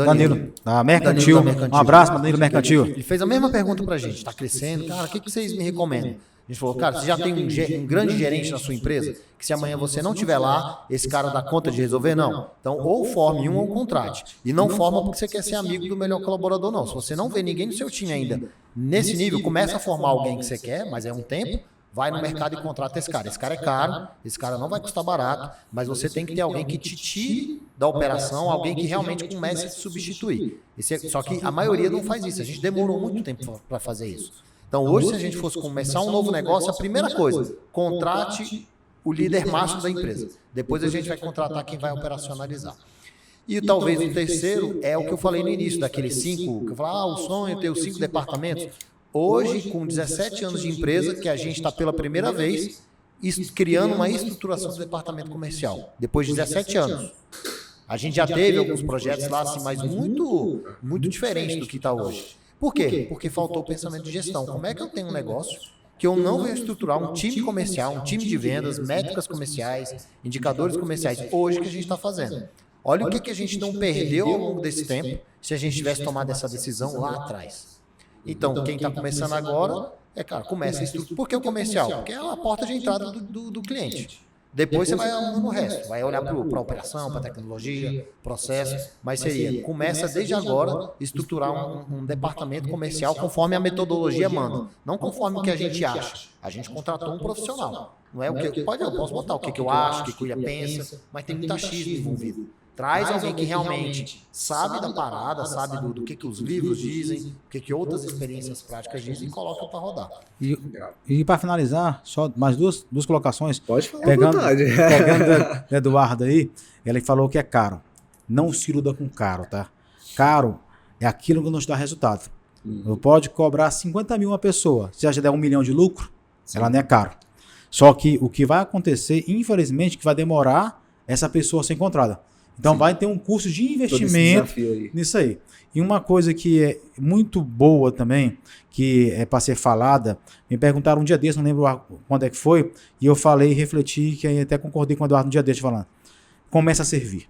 da Mercantil. Um abraço para Danilo Mercantil. Ele fez a mesma pergunta para a gente. Está crescendo, cara, o que vocês me recomendam? A gente falou, cara, você já tem um grande gerente na sua empresa, que se amanhã você não estiver lá, esse cara dá conta de resolver? Não. Então, ou forme um ou contrate. E não forma porque você quer ser amigo do melhor colaborador, não. Se você não vê ninguém no seu time ainda nesse nível, começa a formar alguém que você quer, mas é um tempo, vai no mercado e contrata esse cara. Esse cara é caro, esse cara não vai custar barato, mas você tem que ter alguém que te tire da operação, alguém que realmente comece a se substituir. Só que a maioria não faz isso. A gente demorou muito tempo para fazer isso. Então, hoje, se a gente fosse começar um novo negócio, a primeira coisa, contrate o líder máximo da empresa. Depois a gente vai contratar quem vai operacionalizar. E talvez o terceiro é o que eu falei no início, daqueles 5, que eu falei, o sonho é ter os 5 departamentos. Hoje, com 17 anos de empresa, que a gente está pela primeira vez criando uma estruturação do departamento comercial. Depois de 17 anos. A gente já teve alguns projetos lá, assim, mas muito diferentes do que está hoje. Por quê? Porque faltou o pensamento de gestão. Como é que eu tenho um negócio que eu não venho estruturar um time comercial, um time de vendas, métricas comerciais, indicadores comerciais, hoje que a gente está fazendo? Olha o que a gente não perdeu ao longo desse tempo se a gente tivesse tomado essa decisão lá atrás. Então, quem está começando agora, cara, começa a estruturar. Por que o comercial? Porque é a porta de entrada do cliente. Depois você vai arrumando o resto, vai olhar para a operação, para a tecnologia, processo, mas começa desde agora estruturar um departamento comercial conforme a metodologia manda, não conforme o que a gente acha. A gente contratou um profissional, não é o que eu posso botar o que eu acho, o que o Willian pensa, mas tem muita achismo envolvido. Traz alguém que realmente sabe da parada, sabe do que os livros dizem, o que outras experiências práticas dizem e coloca para rodar. E para finalizar, só mais duas colocações. Pode falar pegando à vontade. do Eduardo aí, ele falou que é caro. Não se iluda com caro, tá? Caro é aquilo que não te dá resultado. Pode cobrar 50 mil uma pessoa. Se ela já der 1 milhão de lucro, ela não é caro. Só que o que vai acontecer, infelizmente, que vai demorar essa pessoa ser encontrada. Então vai ter um custo de investimento nisso aí. E uma coisa que é muito boa também, que é para ser falada, me perguntaram um dia desse, não lembro quando é que foi, e eu falei, refleti, que até concordei com o Eduardo um dia desse falando. Começa a servir.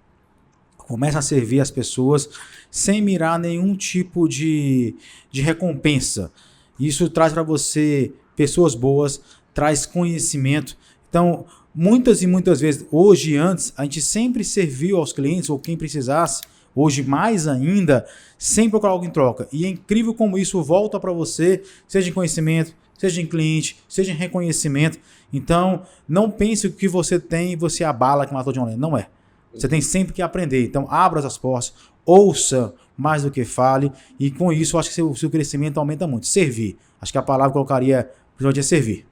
Começa a servir as pessoas sem mirar nenhum tipo de recompensa. Isso traz para você pessoas boas, traz conhecimento. Então, muitas e muitas vezes, hoje e antes, a gente sempre serviu aos clientes ou quem precisasse, hoje mais ainda, sem procurar algo em troca. E é incrível como isso volta para você, seja em conhecimento, seja em cliente, seja em reconhecimento. Então, não pense que o que você tem e você abala que matou John Lennon. Não é. Você tem sempre que aprender. Então, abra as portas, ouça mais do que fale, e com isso, eu acho que o seu crescimento aumenta muito. Servir. Acho que a palavra que eu colocaria, principalmente, é servir.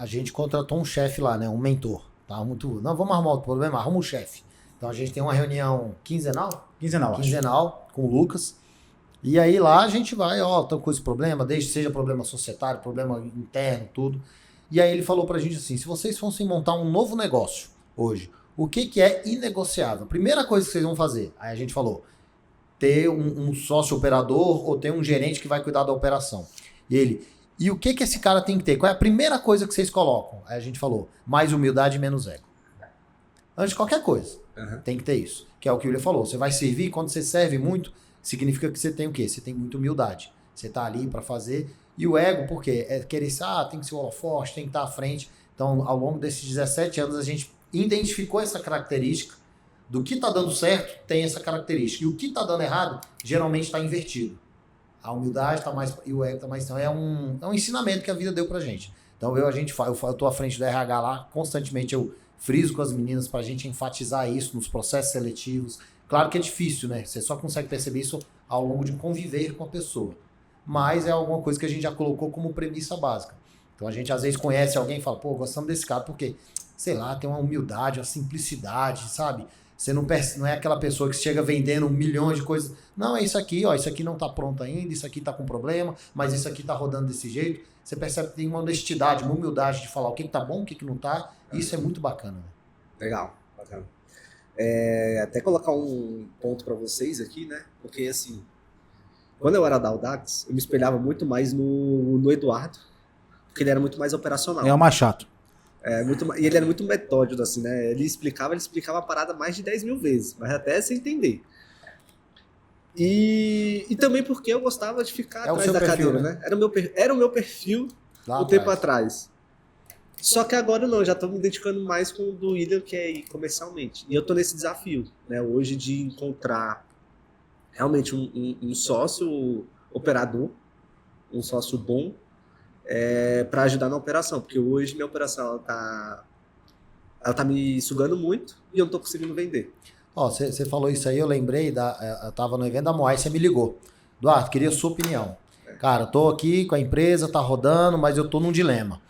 A gente contratou um chefe lá, né? Um mentor. Tá muito. Não, vamos arrumar outro problema, arruma um chefe. Então a gente tem uma reunião quinzenal? Quinzenal, com o Lucas. E aí lá a gente vai, estamos com esse problema, desde seja problema societário, problema interno, tudo. E aí ele falou pra gente assim: se vocês fossem montar um novo negócio hoje, o que é inegociável? Primeira coisa que vocês vão fazer. Aí a gente falou: ter um sócio operador ou ter um gerente que vai cuidar da operação. E ele: e o que esse cara tem que ter? Qual é a primeira coisa que vocês colocam? Aí a gente falou: mais humildade e menos ego. Antes de qualquer coisa, tem que ter isso. Que é o que o William falou. Você vai servir, quando você serve muito, significa que você tem o quê? Você tem muita humildade. Você tá ali para fazer. E o ego, por quê? É querer ser, tem que ser o holofote, tem que estar à frente. Então, ao longo desses 17 anos, a gente identificou essa característica. Do que tá dando certo, tem essa característica. E o que tá dando errado, geralmente está invertido. A humildade tá mais e o ego tá mais. Então é um ensinamento que a vida deu pra gente. Então eu tô à frente do RH lá, constantemente eu friso com as meninas pra gente enfatizar isso nos processos seletivos. Claro que é difícil, né? Você só consegue perceber isso ao longo de conviver com a pessoa. Mas é alguma coisa que a gente já colocou como premissa básica. Então a gente às vezes conhece alguém e fala: pô, gostamos desse cara porque, sei lá, tem uma humildade, uma simplicidade, sabe? Você não é aquela pessoa que chega vendendo milhões de coisas. Não, é isso aqui, isso aqui não está pronto ainda, isso aqui está com problema, mas isso aqui está rodando desse jeito. Você percebe que tem uma honestidade, uma humildade de falar o que está bom, o que não está. Isso é muito bacana. Né? Legal, bacana. Até colocar um ponto para vocês aqui, né? Porque assim, quando eu era da Audax, eu me espelhava muito mais no Eduardo, porque ele era muito mais operacional. É o mais chato. E ele era muito metódico, assim, né? Ele explicava a parada mais de 10 mil vezes, mas até sem entender. E também porque eu gostava de ficar atrás da cadeira, né? Era o meu perfil lá tempo atrás. Só que agora não, eu já estou me identificando mais com o do William, que é ir comercialmente. E eu estou nesse desafio, né? Hoje de encontrar realmente um sócio operador, um sócio bom, para ajudar na operação, porque hoje minha operação ela tá me sugando muito e eu não tô conseguindo vender. Você falou isso aí, eu lembrei, eu tava no evento da Moai, você me ligou: Eduardo, queria a sua opinião. Cara, eu tô aqui com a empresa, tá rodando, mas eu tô num dilema.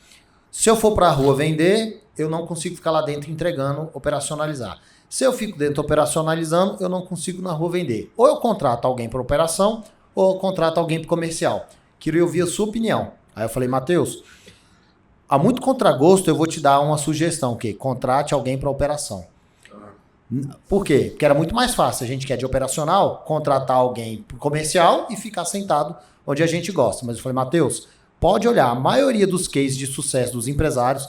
Se eu for pra rua vender, eu não consigo ficar lá dentro entregando, operacionalizar. Se eu fico dentro operacionalizando, eu não consigo na rua vender. Ou eu contrato alguém para operação, ou eu contrato alguém para comercial. Queria ouvir a sua opinião. Aí eu falei: Matheus, há muito contragosto, eu vou te dar uma sugestão, que contrate alguém para operação. Por quê? Porque era muito mais fácil, a gente que é de operacional, contratar alguém para comercial e ficar sentado onde a gente gosta. Mas eu falei: Matheus, pode olhar, a maioria dos cases de sucesso dos empresários,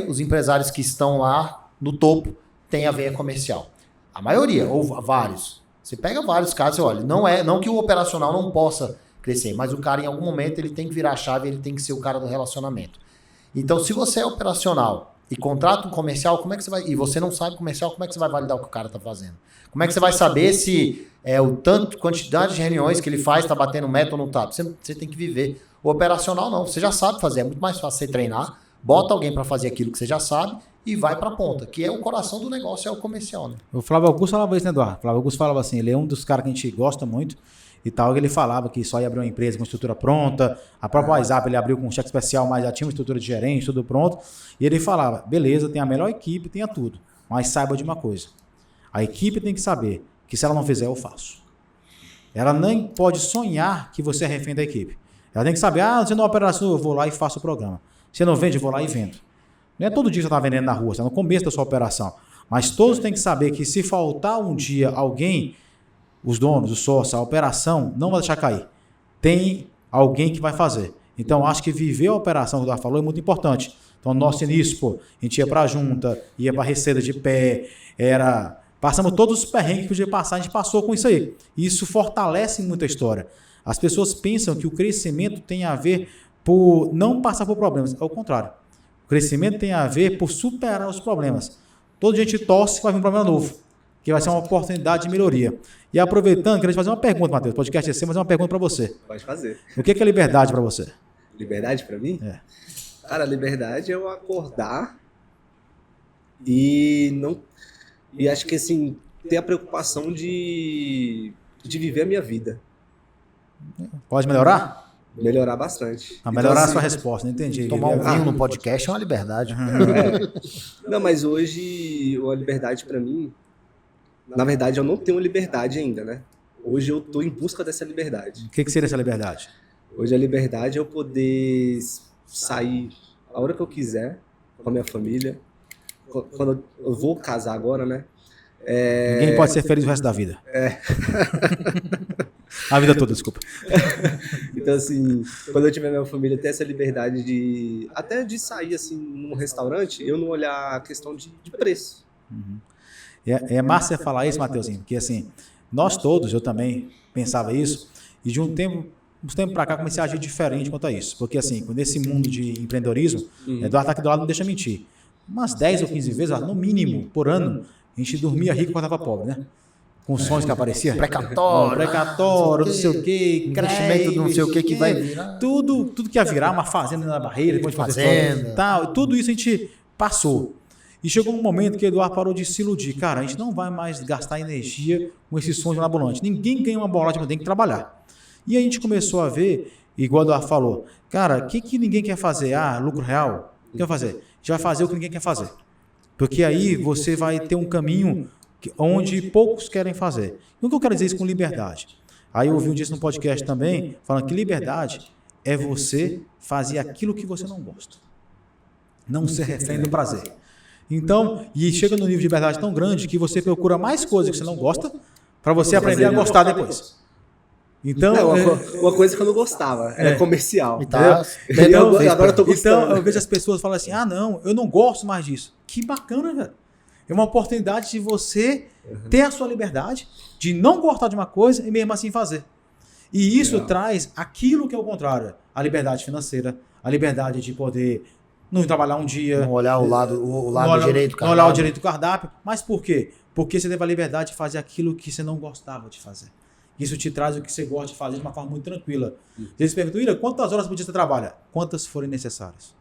os empresários que estão lá no topo, tem a veia comercial. A maioria, ou vários. Você pega vários casos e olha, não que o operacional não possa crescer, mas o cara em algum momento ele tem que virar a chave, ele tem que ser o cara do relacionamento. Então, se você é operacional e contrata um comercial, como é que você vai... E você não sabe comercial, como é que você vai validar o que o cara está fazendo? Como é que você vai saber se o tanto, quantidade de reuniões que ele faz está batendo meta ou não está? Você tem que viver. O operacional não, você já sabe fazer, é muito mais fácil você treinar, bota alguém para fazer aquilo que você já sabe e vai para a ponta, que é o coração do negócio, é o comercial, né? O Flávio Augusto falava isso, né, Eduardo? O Flávio Augusto falava assim, ele é um dos caras que a gente gosta muito e tal, ele falava que só ia abrir uma empresa com estrutura pronta, a própria WhatsApp ele abriu com um cheque especial, mas já tinha uma estrutura de gerente, tudo pronto, e ele falava, beleza, tem a melhor equipe, tenha tudo, mas saiba de uma coisa, a equipe tem que saber que se ela não fizer, eu faço. Ela nem pode sonhar que você é refém da equipe. Ela tem que saber, você não opera assim, eu vou lá e faço o programa. Você não vende, eu vou lá e vendo. Não é todo dia que você está vendendo na rua, você está no começo da sua operação. Mas todos têm que saber que se faltar um dia alguém, os donos, os sócios, a operação, não vai deixar cair. Tem alguém que vai fazer. Então, acho que viver a operação que o Eduardo falou é muito importante. Então, nosso início, pô, a gente ia para a junta, ia para a receita de pé, passamos todos os perrengues que podia passar, a gente passou com isso aí. E isso fortalece muito a história. As pessoas pensam que o crescimento tem a ver por não passar por problemas. É o contrário. O crescimento tem a ver por superar os problemas. Toda gente torce que vai vir um problema novo, que vai ser uma oportunidade de melhoria. E aproveitando, queria te fazer uma pergunta, Matheus. O podcast é seu, mas é uma pergunta para você. Pode fazer. O que é liberdade para você? Liberdade para mim? É. Cara, liberdade é eu acordar e não... E acho que, assim, ter a preocupação de viver a minha vida. Pode melhorar? Melhorar bastante. Melhorar então, a sua resposta, não entendi. Tomar um vinho no podcast é uma liberdade. Não, mas hoje a liberdade para mim, na verdade eu não tenho liberdade ainda, né? Hoje eu tô em busca dessa liberdade. O que seria essa liberdade? Hoje a liberdade é eu poder sair a hora que eu quiser com a minha família. Quando eu vou casar agora, né? Ninguém pode ser feliz o resto da vida. A vida toda, desculpa. Então, assim, quando eu tiver minha família, ter essa liberdade de... Até de sair, assim, num restaurante, eu não olhar a questão de preço. Uhum. É massa você falar isso, Matheusinho, porque, assim, nós todos, eu também pensava isso, e de uns tempos para cá comecei a agir diferente quanto a isso. Porque, assim, nesse mundo de empreendedorismo, Eduardo tá aqui do lado, não deixa mentir. Umas 10 ou 15 vezes, no mínimo, por ano, a gente dormia rico e acordava pobre, né? Com sonhos que apareciam. Precatório, não sei o quê, investimento do não sei o que vai virar. Tudo que ia virar, uma fazenda na barreira, tal, tudo isso a gente passou. E chegou um momento que o Eduardo parou de se iludir. Cara, a gente não vai mais gastar energia com esses sonhos mirabolantes. Ninguém ganha uma bolada, mas tem que trabalhar. E a gente começou a ver, igual o Eduardo falou, cara, o que ninguém quer fazer? Lucro real? O que vai fazer? A gente vai fazer o que ninguém quer fazer. Porque aí você vai ter um caminho onde poucos querem fazer. E o que eu quero dizer isso com liberdade? Aí eu ouvi um dia no podcast também, falando que liberdade é você fazer aquilo que você não gosta. Não ser refém do prazer. Então, e chega no nível de liberdade tão grande que você procura mais coisas que você não gosta para você aprender a gostar depois. Então, uma coisa que eu não gostava, era comercial. Então, agora eu tô gostando. Então, eu vejo as pessoas falando assim, não, eu não gosto mais disso. Que bacana, velho. É uma oportunidade de você ter a sua liberdade, de não gostar de uma coisa e mesmo assim fazer. E isso traz aquilo que é o contrário. A liberdade financeira, a liberdade de poder não trabalhar um dia. Não olhar o lado direito do cardápio. Não olhar o direito do cardápio. Mas por quê? Porque você teve a liberdade de fazer aquilo que você não gostava de fazer. Isso te traz o que você gosta de fazer de uma forma muito tranquila. Eles perguntam, Ira, quantas horas por dia você trabalha? Quantas forem necessárias.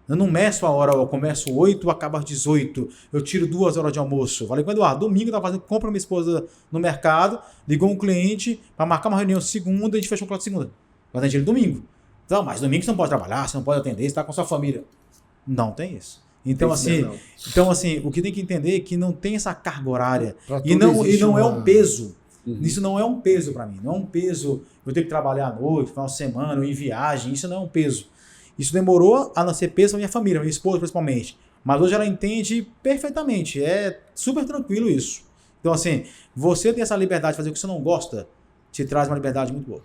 Eu não meço a hora, eu começo 8, acabo às 18. Eu tiro 2 horas de almoço. Falei com o Eduardo, domingo eu estava fazendo compra minha esposa no mercado, ligou um cliente para marcar uma reunião segunda, a gente fechou o contrato segunda. Eu atendi ele domingo. Então, mas domingo você não pode trabalhar, você não pode atender, você está com a sua família. Não tem isso. Então, assim, o que tem que entender é que não tem essa carga horária. E não é um peso. Isso não é um peso para mim. Não é um peso, eu tenho que trabalhar à noite, final de semana, eu ir em viagem. Isso não é um peso. Isso demorou a não ser peso para minha família, minha esposa principalmente. Mas hoje ela entende perfeitamente. É super tranquilo isso. Então, assim, você ter essa liberdade de fazer o que você não gosta, te traz uma liberdade muito boa.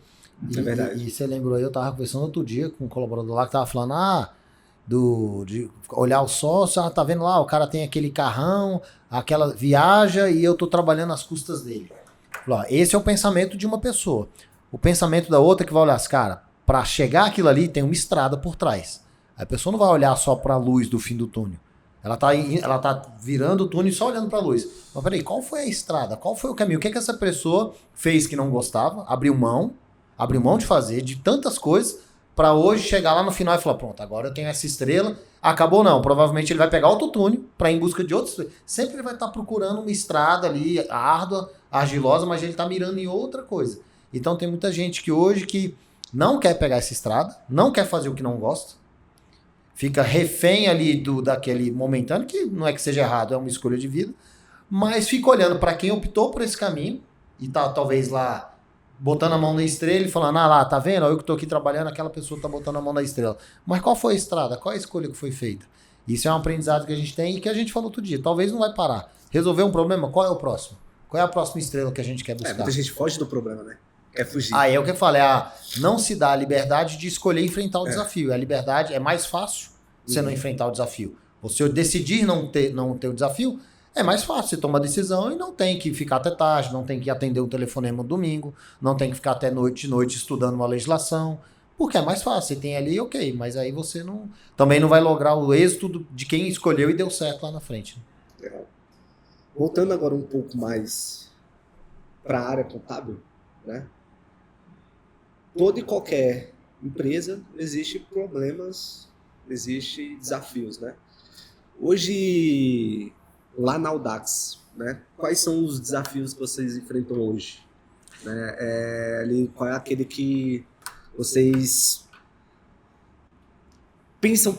É verdade. E você lembrou aí, eu estava conversando outro dia com um colaborador lá que estava falando, de olhar o sócio, tá vendo lá, o cara tem aquele carrão, aquela viaja e eu tô trabalhando às custas dele. Esse é o pensamento de uma pessoa. O pensamento da outra que vai olhar, cara, para chegar aquilo ali tem uma estrada por trás. A pessoa não vai olhar só para a luz do fim do túnel. Ela tá virando o túnel e só olhando para a luz. Mas peraí, qual foi a estrada? Qual foi o caminho? O que essa pessoa fez que não gostava? Abriu mão de fazer de tantas coisas para hoje chegar lá no final e falar, pronto, agora eu tenho essa estrela, acabou não. Provavelmente ele vai pegar autotune para ir em busca de outros. Sempre ele vai estar procurando uma estrada ali, árdua, argilosa, mas ele está mirando em outra coisa. Então tem muita gente que hoje que não quer pegar essa estrada, não quer fazer o que não gosta, fica refém ali daquele momentâneo, que não é que seja errado, é uma escolha de vida, mas fica olhando para quem optou por esse caminho e tá talvez lá botando a mão na estrela e falando, lá, tá vendo? Eu que tô aqui trabalhando, aquela pessoa tá botando a mão na estrela. Mas qual foi a estrada? Qual é a escolha que foi feita? Isso é um aprendizado que a gente tem e que a gente falou outro dia. Talvez não vai parar. Resolver um problema, qual é o próximo? Qual é a próxima estrela que a gente quer buscar? Muita gente foge do problema, né? Quer fugir. Aí é o que eu falei, não se dá a liberdade de escolher enfrentar o desafio. A liberdade é mais fácil você não enfrentar o desafio. Você decidir não ter o desafio, é mais fácil. Você toma a decisão e não tem que ficar até tarde, não tem que atender um telefonema no domingo, não tem que ficar até noite estudando uma legislação, porque é mais fácil. Você tem ali, ok, mas aí você também não vai lograr o êxito de quem escolheu e deu certo lá na frente. Legal. Voltando agora um pouco mais para a área contábil, né? Toda e qualquer empresa existe problemas, existe desafios, né? Hoje, lá na Audax, né? Quais são os desafios que vocês enfrentam hoje? Né? Qual é aquele que vocês pensam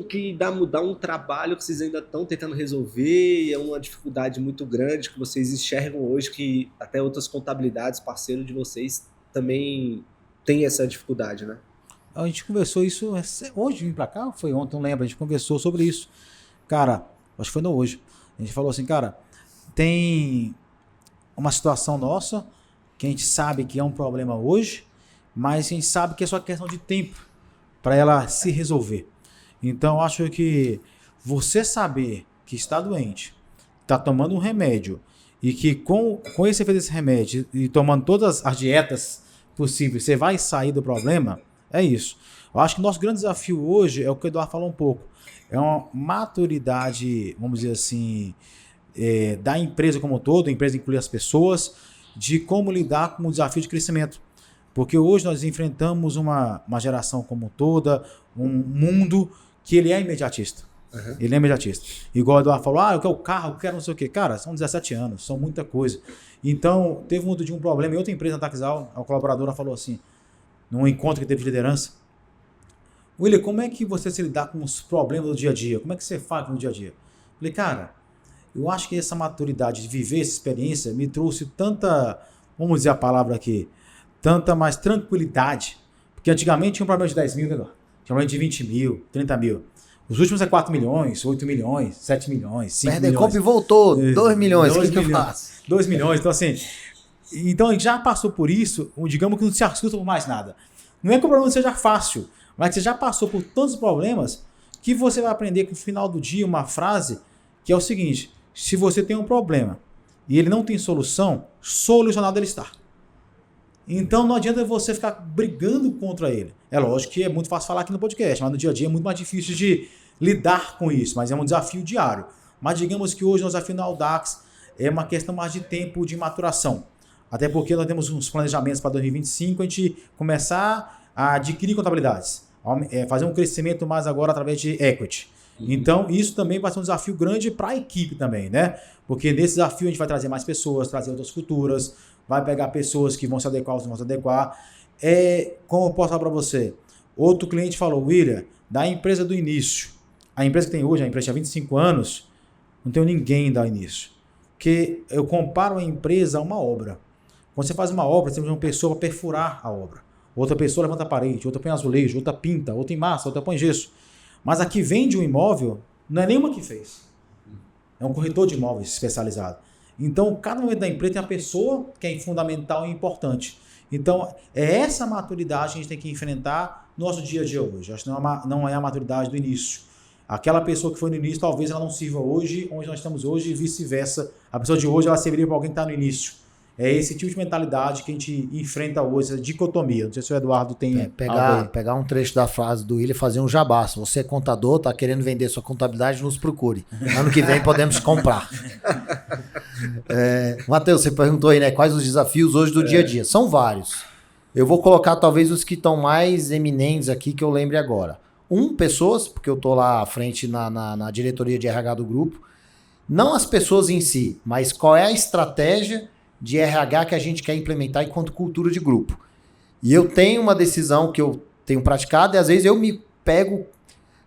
que dá um trabalho que vocês ainda estão tentando resolver e é uma dificuldade muito grande que vocês enxergam hoje que até outras contabilidades, parceiro de vocês, também tem essa dificuldade, né? A gente conversou isso hoje, vim pra cá, foi ontem, não lembro, a gente conversou sobre isso. Cara, acho que foi no hoje. A gente falou assim, cara, tem uma situação nossa que a gente sabe que é um problema hoje, mas a gente sabe que é só questão de tempo para ela se resolver. Então, acho que você saber que está doente, está tomando um remédio e que com esse efeito desse remédio e tomando todas as dietas possíveis, você vai sair do problema, é isso. Eu acho que o nosso grande desafio hoje é o que o Eduardo falou um pouco, é uma maturidade, vamos dizer assim, da empresa como um todo, a empresa inclui as pessoas, de como lidar com o desafio de crescimento. Porque hoje nós enfrentamos uma geração como toda, um mundo que ele é imediatista. Uhum. Ele é imediatista. Igual o Eduardo falou, eu quero o carro, eu quero não sei o quê. Cara, são 17 anos, são muita coisa. Então, teve um problema em outra empresa, na Taxal, a colaboradora falou assim, num encontro que teve de liderança, William, como é que você se lidar com os problemas do dia a dia? Como é que você faz no dia a dia? Eu falei, cara, eu acho que essa maturidade de viver essa experiência me trouxe tanta, vamos dizer a palavra aqui, tanta mais tranquilidade. Porque antigamente tinha um problema de 10 mil, né? Tinha um problema de 20 mil, 30 mil. Os últimos é 4 milhões, 8 milhões, 7 milhões, 5 milhões. Perde e voltou, 2 milhões, o que eu faço? 2 milhões, então assim... Então a gente já passou por isso, digamos que não se assusta por mais nada. Não é que o problema seja fácil, mas que você já passou por tantos problemas que você vai aprender que no final do dia uma frase que é o seguinte, se você tem um problema e ele não tem solução, solucionado ele está. Então não adianta você ficar brigando contra ele. É lógico que é muito fácil falar aqui no podcast, mas no dia a dia é muito mais difícil de lidar com isso, mas é um desafio diário. Mas digamos que hoje o desafio na Audax é uma questão mais de tempo de maturação. Até porque nós temos uns planejamentos para 2025, a gente começar a adquirir contabilidades, fazer um crescimento mais agora através de equity. Então isso também vai ser um desafio grande para a equipe também, né? Porque nesse desafio a gente vai trazer mais pessoas, trazer outras culturas, vai pegar pessoas que vão se adequar, outras não vão se adequar. Como eu posso falar para você? Outro cliente falou, William, da empresa do início, a empresa que tem hoje, a empresa tinha 25 anos, não tem ninguém da início. Porque eu comparo a empresa a uma obra. Quando você faz uma obra, você tem uma pessoa para perfurar a obra. Outra pessoa levanta a parede, outra põe azulejo, outra pinta, outra emassa, outra põe gesso. Mas a que vende um imóvel, não é nenhuma que fez. É um corretor de imóveis especializado. Então, cada momento da empresa tem uma pessoa que é fundamental e importante. Então, é essa maturidade que a gente tem que enfrentar no nosso dia a dia hoje. Acho que não é a maturidade do início. Aquela pessoa que foi no início, talvez ela não sirva hoje, onde nós estamos hoje, e vice-versa. A pessoa de hoje, ela serviria para alguém que está no início. É esse tipo de mentalidade que a gente enfrenta hoje, essa dicotomia. Não sei se o Eduardo tem... Pegar um trecho da frase do William e fazer um jabá. Se você é contador, está querendo vender sua contabilidade, nos procure. Ano que vem podemos comprar. Matheus, você perguntou aí, né? Quais os desafios hoje do dia a dia? São vários. Eu vou colocar talvez os que estão mais eminentes aqui que eu lembre agora. Pessoas, porque eu estou lá à frente na diretoria de RH do grupo. Não as pessoas em si, mas qual é a estratégia de RH que a gente quer implementar enquanto cultura de grupo. E eu tenho uma decisão que eu tenho praticado e às vezes eu me pego,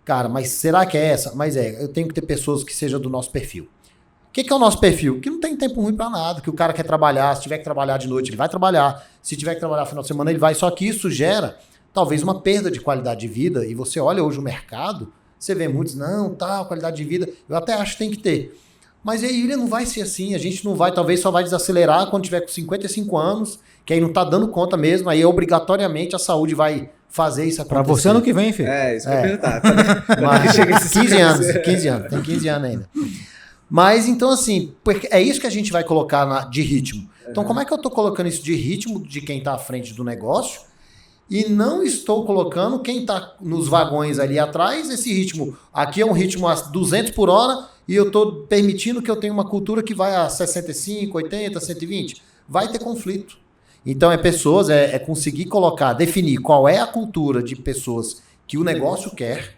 cara, mas será que é essa? Mas eu tenho que ter pessoas que sejam do nosso perfil. O que é o nosso perfil? Que não tem tempo ruim pra nada, que o cara quer trabalhar, se tiver que trabalhar de noite, ele vai trabalhar, se tiver que trabalhar no final de semana, ele vai, só que isso gera talvez uma perda de qualidade de vida, e você olha hoje o mercado, você vê muitos, não, qualidade de vida, eu até acho que tem que ter. Mas aí ele não vai ser assim, a gente não vai, talvez só vai desacelerar quando tiver com 55 anos, que aí não tá dando conta mesmo, aí obrigatoriamente a saúde vai fazer isso acontecer. Pra você ano que vem, filho. Isso que eu ia perguntar. Mas, 15 anos, tem 15 anos ainda. Mas então assim, porque é isso que a gente vai colocar de ritmo. Então como é que eu tô colocando isso de ritmo de quem tá à frente do negócio e não estou colocando quem tá nos vagões ali atrás, esse ritmo, aqui é um ritmo a 200 por hora e eu tô permitindo que eu tenha uma cultura que vai a 65, 80, 120. Vai ter conflito. Então é conseguir definir qual é a cultura de pessoas que o negócio quer.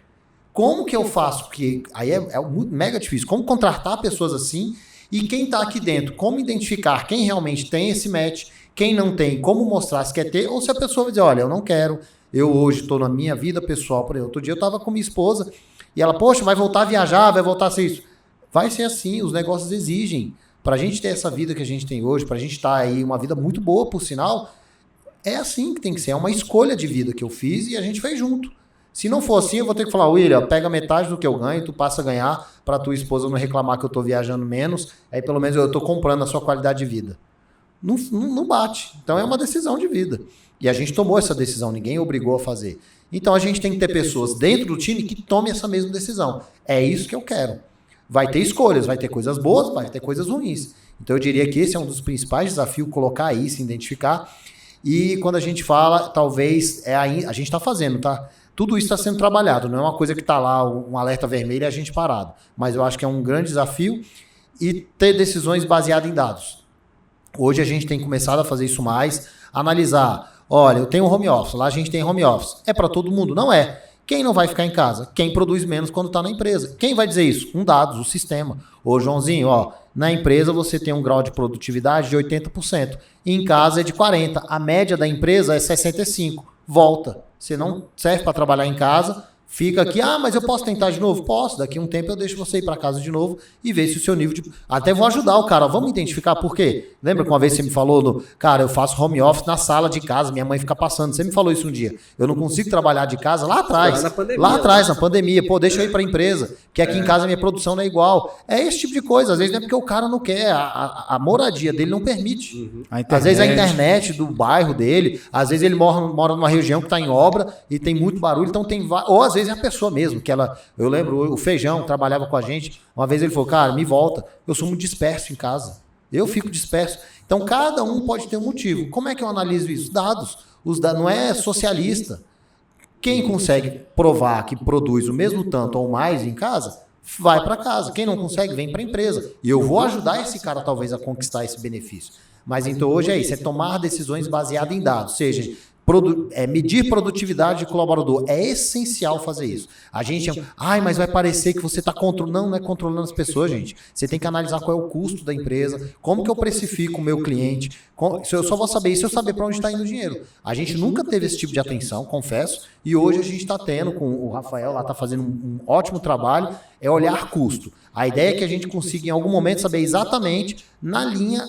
Como que eu faço? Porque aí é mega difícil. Como contratar pessoas assim? E quem está aqui dentro, como identificar quem realmente tem esse match, quem não tem, como mostrar se quer ter, ou se a pessoa vai dizer, olha, eu não quero, eu hoje estou na minha vida pessoal. Por exemplo, outro dia eu estava com minha esposa e ela, poxa, vai voltar a viajar, vai voltar a ser isso. Vai ser assim, os negócios exigem. Para a gente ter essa vida que a gente tem hoje, para a gente estar aí, uma vida muito boa, por sinal, é assim que tem que ser. É uma escolha de vida que eu fiz e a gente fez junto. Se não for assim, eu vou ter que falar, William, pega metade do que eu ganho, tu passa a ganhar para tua esposa não reclamar que eu tô viajando menos, aí pelo menos eu tô comprando a sua qualidade de vida. Não bate. Então é uma decisão de vida. E a gente tomou essa decisão, ninguém obrigou a fazer. Então a gente tem que ter pessoas dentro do time que tomem essa mesma decisão. É isso que eu quero. Vai ter escolhas, vai ter coisas boas, vai ter coisas ruins. Então eu diria que esse é um dos principais desafios, colocar aí, se identificar. E quando a gente fala, talvez, a gente está fazendo, tá? Tudo isso está sendo trabalhado, não é uma coisa que está lá, um alerta vermelho e a gente parado. Mas eu acho que é um grande desafio e ter decisões baseadas em dados. Hoje a gente tem começado a fazer isso mais, analisar, olha, eu tenho home office, lá a gente tem home office. É para todo mundo? Não é. Quem não vai ficar em casa? Quem produz menos quando está na empresa. Quem vai dizer isso? Dados, o sistema. Ô, Joãozinho, na empresa você tem um grau de produtividade de 80%. E em casa é de 40%. A média da empresa é 65%. Volta. Você não serve para trabalhar em casa, fica aqui, mas eu posso tentar de novo? Posso, daqui a um tempo eu deixo você ir para casa de novo e ver se o seu nível de... Até vou ajudar o cara, vamos identificar por quê? Lembra que uma vez você me falou, cara, eu faço home office na sala de casa, minha mãe fica passando, você me falou isso um dia, eu não consigo trabalhar de casa lá atrás, na pandemia, deixa eu ir para a empresa, que aqui em casa a minha produção não é igual. É esse tipo de coisa, às vezes não é porque o cara não quer, a moradia dele não permite. Às vezes a internet do bairro dele, às vezes ele mora numa região que está em obra e tem muito barulho, então tem... Ou às vezes é a pessoa mesmo, eu lembro, o Feijão trabalhava com a gente, uma vez ele falou, cara, me volta, eu sou muito disperso em casa, eu fico disperso. Então cada um pode ter um motivo. Como é que eu analiso isso? Dados. Não é socialista. Quem consegue provar que produz o mesmo tanto ou mais em casa, vai para casa. Quem não consegue, vem para a empresa. E eu vou ajudar esse cara talvez a conquistar esse benefício. Mas então hoje é isso, é tomar decisões baseadas em dados, seja... medir produtividade de colaborador. É essencial fazer isso. A gente, mas vai parecer que você está controlando, não é controlando as pessoas, gente. Você tem que analisar qual é o custo da empresa, como que eu precifico o meu cliente. Eu só vou saber isso se eu saber para onde está indo o dinheiro. A gente nunca teve esse tipo de atenção, confesso, e hoje a gente está tendo, com o Rafael lá está fazendo um ótimo trabalho, é olhar custo. A ideia é que a gente consiga em algum momento saber exatamente, na linha,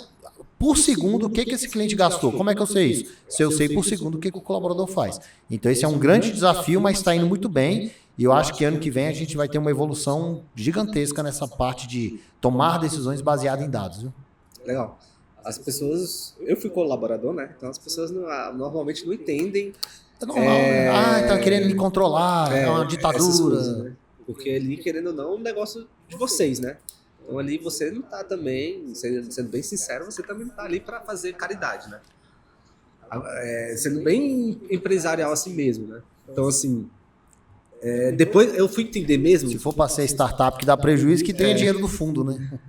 por segundo, o que esse cliente gastou. Como é que eu sei isso? Se eu sei por segundo o que o colaborador faz. Então esse é um grande desafio, mas está indo muito bem. E eu acho que ano que vem a gente vai ter uma evolução gigantesca nessa parte de tomar decisões baseadas em dados. Viu? Legal. As pessoas... Eu fui colaborador, né? Então as pessoas normalmente não entendem... É normal, né? Tá querendo me controlar, é uma ditadura. Coisas, né? Porque ali, querendo ou não, é um negócio de vocês, né? Então ali você não tá também, sendo bem sincero, você também não tá ali para fazer caridade, né? Sendo bem empresarial assim mesmo, né? Então assim, depois eu fui entender mesmo... Se for para ser startup que dá prejuízo, que tenha dinheiro do fundo, né?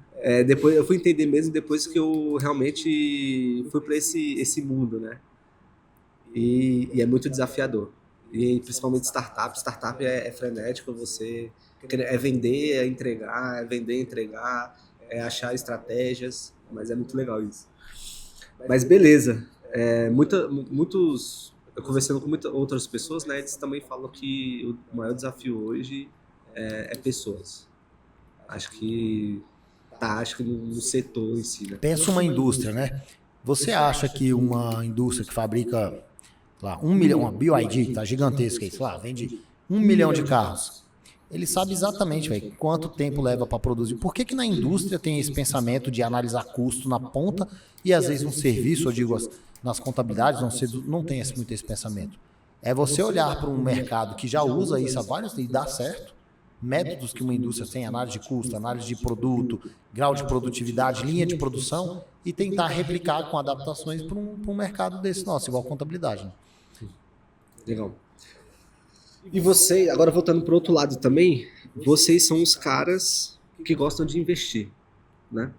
Depois eu fui entender mesmo depois que eu realmente fui para esse mundo, né? e é muito desafiador. E principalmente startup é frenético, é vender, é entregar, é achar estratégias, mas é muito legal isso. Mas beleza, eu conversando com muitas outras pessoas, né, eles também falam que o maior desafio hoje é pessoas. Acho que no setor em si, né? Pensa uma indústria, né? Você acha que uma indústria que fabrica lá, 1 milhão, uma BYD, que tá gigantesca aí, sei lá, vende 1 milhão de carros. Ele sabe exatamente, véio, quanto tempo leva para produzir. Por que na indústria tem esse pensamento de analisar custo na ponta e às vezes um serviço, eu digo, nas contabilidades, não tem muito esse pensamento. É você olhar para um mercado que já usa isso há vários e dá certo, métodos que uma indústria tem, análise de custo, análise de produto, grau de produtividade, linha de produção, e tentar replicar com adaptações para um mercado desse nosso, igual contabilidade. Né? Legal. E você, agora voltando para o outro lado também, vocês são os caras que gostam de investir, né?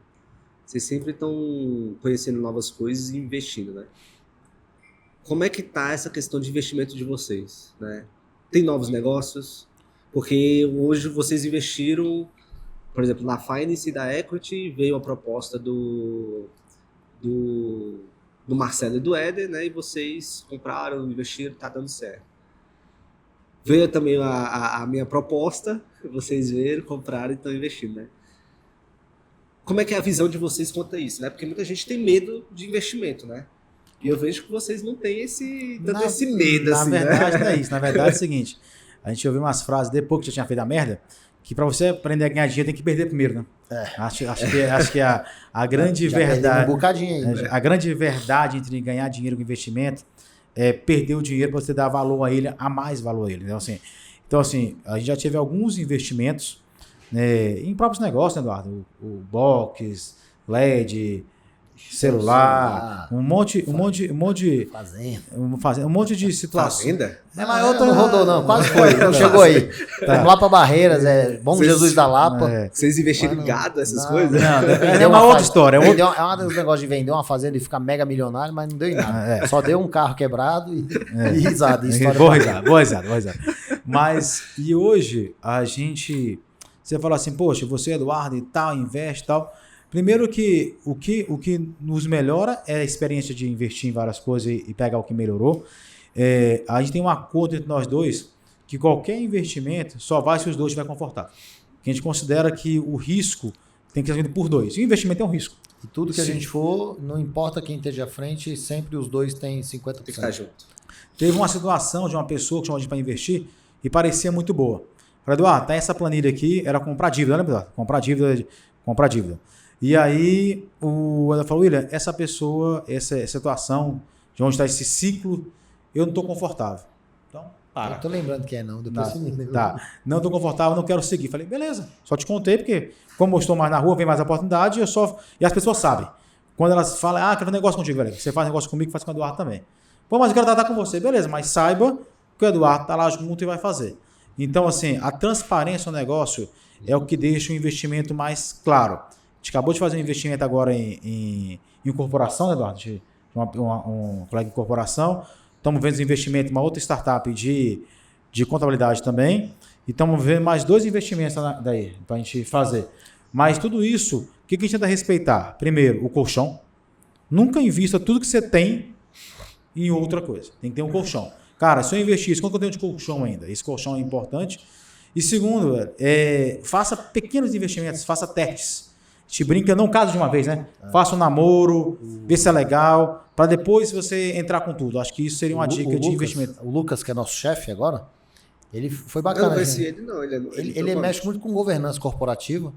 Vocês sempre estão conhecendo novas coisas e investindo, né? Como é que tá essa questão de investimento de vocês, né? Tem novos negócios? Porque hoje vocês investiram, por exemplo, na Finance e da Equity, veio a proposta do Marcelo e do Éder, né? E vocês compraram, investiram, tá dando certo. Veio também a minha proposta, vocês viram, compraram e estão investindo, né? Como é que é a visão de vocês quanto a isso, né? Porque muita gente tem medo de investimento, né? E eu vejo que vocês não têm esse medo, assim, né? Na verdade, né? não é isso. Na verdade é o seguinte, a gente ouviu umas frases depois que já tinha feito a merda, que para você aprender a ganhar dinheiro tem que perder primeiro, né? Acho que a grande verdade... Um bocadinho aí. A grande verdade entre ganhar dinheiro com investimento é perder o dinheiro para você dar valor a ele, a mais valor a ele. Então, assim, a gente já teve alguns investimentos, né, em próprios negócios, né, Eduardo? O box, LED, celular, um monte de situações. Fazenda? Não rodou não, quase foi, não chegou aí. Vamos lá para Barreiras, Bom Jesus da Lapa. Vocês investiram em gado, essas coisas? Não, é uma outra história. É um dos negócios de vender uma fazenda e ficar mega milionário, mas não deu em nada. Só deu um carro quebrado e risada. Boa risada. Mas, e hoje, você fala assim, poxa, você, Eduardo, e tal, investe e tal. Primeiro que o que nos melhora é a experiência de investir em várias coisas e pegar o que melhorou. A gente tem um acordo entre nós dois que qualquer investimento só vai se os dois estiverem confortáveis. A gente considera que o risco tem que ser feito por dois. E o investimento é um risco. E tudo que a gente for, não importa quem esteja à frente, sempre os dois têm 50%. Tem que estar junto. Teve uma situação de uma pessoa que chamou a gente para investir e parecia muito boa. Falei, Eduardo, tá essa planilha aqui, era comprar dívida, né, Eduardo? Comprar dívida. E aí o Eduardo falou, William, essa pessoa, essa situação, de onde está esse ciclo, eu não estou confortável. Então, para. Eu estou lembrando que não, depois você me lembra. Tá, não estou confortável, não quero seguir. Falei, beleza, só te contei, porque como eu estou mais na rua, vem mais oportunidade, e as pessoas sabem. Quando elas falam, quero um negócio contigo, velho. Você faz negócio comigo, faz com o Eduardo também. Pô, mas eu quero tratar com você, beleza, mas saiba que o Eduardo está lá junto e vai fazer. Então, assim, a transparência no negócio é o que deixa o investimento mais claro. A gente acabou de fazer um investimento agora em corporação, né, Eduardo? Um colega em corporação. Estamos vendo investimento em uma outra startup de contabilidade também. E estamos vendo mais 2 investimentos daí para a gente fazer. Mas tudo isso, o que a gente tenta respeitar? Primeiro, o colchão. Nunca invista tudo que você tem em outra coisa. Tem que ter um colchão. Cara, se eu investir isso, quanto eu tenho de colchão ainda? Esse colchão é importante. E segundo, faça pequenos investimentos, faça testes. A gente brinca, não casa de uma vez, né? Faça um namoro, vê se é legal, para depois você entrar com tudo. Acho que isso seria uma dica de investimento. O Lucas, que é nosso chefe agora, ele foi bacana. Eu não conheci ele, não. Ele mexe muito com governança corporativa.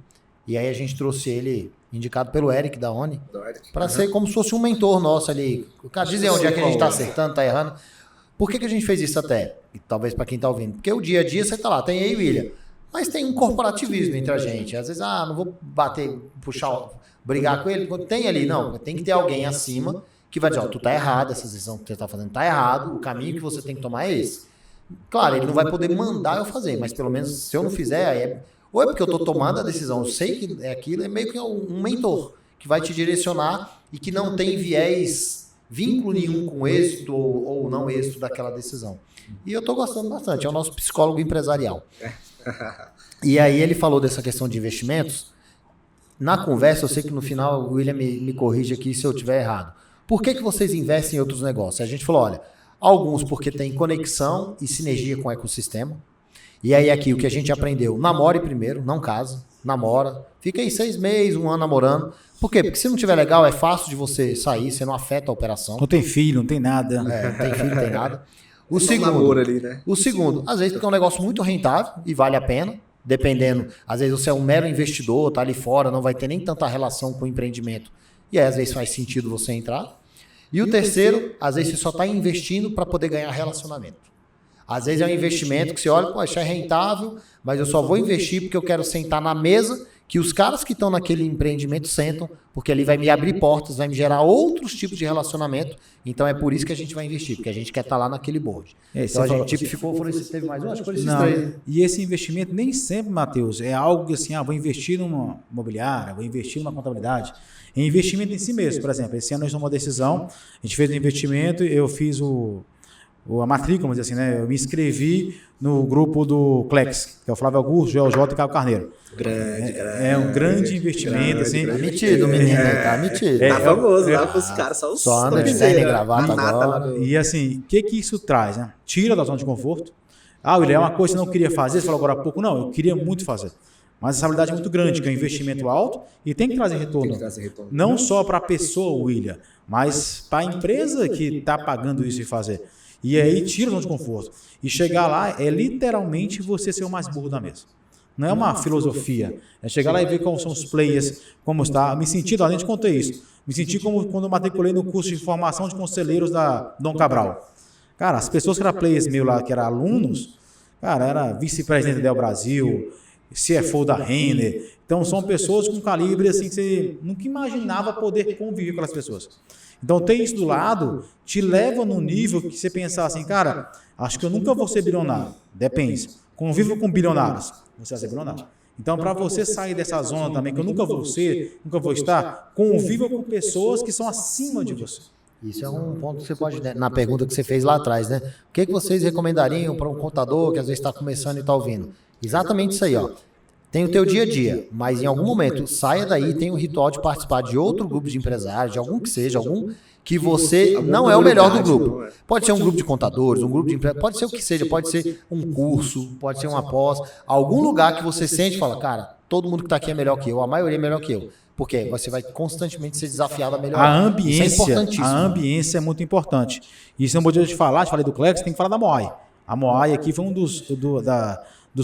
E aí a gente trouxe ele, indicado pelo Eric da ONI, para ser como se fosse um mentor nosso ali. O cara dizer onde é que a gente está acertando, está errando. Por que a gente fez isso até? E talvez para quem está ouvindo. Porque o dia a dia você está lá, tem aí, William. Mas tem um corporativismo entre a gente. Às vezes, não vou brigar com ele. Tem ali, não. Tem que ter alguém acima que vai dizer, tu tá errado, essa decisão que você está fazendo tá errado, o caminho que você tem que tomar é esse. Claro, ele não vai poder mandar eu fazer, mas pelo menos se eu não fizer, ou é porque eu estou tomando a decisão, eu sei que é aquilo, é meio que um mentor que vai te direcionar e que não tem viés vínculo nenhum com o êxito ou não êxito daquela decisão. E eu estou gostando bastante, é o nosso psicólogo empresarial. E aí ele falou dessa questão de investimentos. Na conversa, eu sei que no final o William me corrige aqui se eu estiver errado. Por que vocês investem em outros negócios? A gente falou, olha, alguns porque tem conexão e sinergia com o ecossistema. E aí aqui o que a gente aprendeu, namore primeiro, não casa, namora, fica aí 6 meses, 1 ano namorando. Por quê? Porque se não tiver legal, é fácil de você sair, você não afeta a operação. Não tem filho, não tem nada. Não tem filho, não tem nada. O segundo, às vezes porque é um negócio muito rentável e vale a pena, dependendo, às vezes você é um mero investidor, tá ali fora, não vai ter nem tanta relação com o empreendimento. E aí às vezes faz sentido você entrar. E o terceiro, às vezes você só está investindo para poder ganhar relacionamento. Às vezes é um investimento que você olha, poxa, é rentável, mas eu só vou investir porque eu quero sentar na mesa que os caras que estão naquele empreendimento sentam, porque ali vai me abrir portas, vai me gerar outros tipos de relacionamento. Então é por isso que a gente vai investir, porque a gente quer estar lá naquele board. Então a gente tipificou, teve mais um, acho que foram esses 3. E esse investimento nem sempre, Matheus, é algo que assim, vou investir numa imobiliária, vou investir numa contabilidade. É investimento em si mesmo, por exemplo. Esse ano nós tomamos uma decisão, a gente fez um investimento, eu fiz a matrícula, vamos dizer assim, né? Eu me inscrevi no grupo do Clex, que é o Flávio Augusto, Joel J e Caio Carneiro. É um grande investimento, assim. Tá metido, menino, tá metido. Tá famoso lá pros caras, só anda de terno e gravata agora. E assim, o que isso traz, né? Tira da zona de conforto. William, é uma coisa que você não queria fazer, você falou agora há pouco, não, eu queria muito fazer. Mas a responsabilidade é muito grande, que é um investimento alto e tem que trazer retorno. Não só para a pessoa, William, mas para a empresa que está pagando isso e fazer. E aí tira o de conforto. E chegar lá é literalmente você ser o mais burro da mesa. Não é uma filosofia. É chegar lá e ver como são os players, como está. Me senti, a gente contei isso. Me senti como quando eu matriculei no curso de formação de conselheiros da Dom Cabral. Cara, as pessoas que eram players meio lá, que eram alunos, cara, era vice-presidente da Del Brasil, CFO da Renner. Então são pessoas com calibre assim que você nunca imaginava poder conviver com aquelas pessoas. Então ter isso do lado te leva num nível que você pensar assim, cara, acho que eu nunca vou ser bilionário. Depende. Convivo com bilionários, você vai ser bilionário. Então para você sair dessa zona também, que eu nunca vou ser, nunca vou estar, conviva com pessoas que são acima de você. Isso é um ponto que você pode, na pergunta que você fez lá atrás, né? O que vocês recomendariam para um contador que às vezes está começando e está ouvindo? Exatamente isso aí, ó. Tem o teu dia a dia, mas em algum momento saia daí e tenha o ritual de participar de outro grupo de empresários, de algum que seja, algum que você não é o melhor do grupo. Pode ser um grupo de contadores, um grupo de empresários, pode ser o que seja, pode ser um curso, pode ser uma pós, algum lugar que você sente e fala, cara, todo mundo que está aqui é melhor que eu, a maioria é melhor que eu. Porque você vai constantemente ser desafiado a melhorar. A ambiência é muito importante. E se não podia te falar, te falei do Clex, tem que falar da Moai. A Moai aqui foi um dos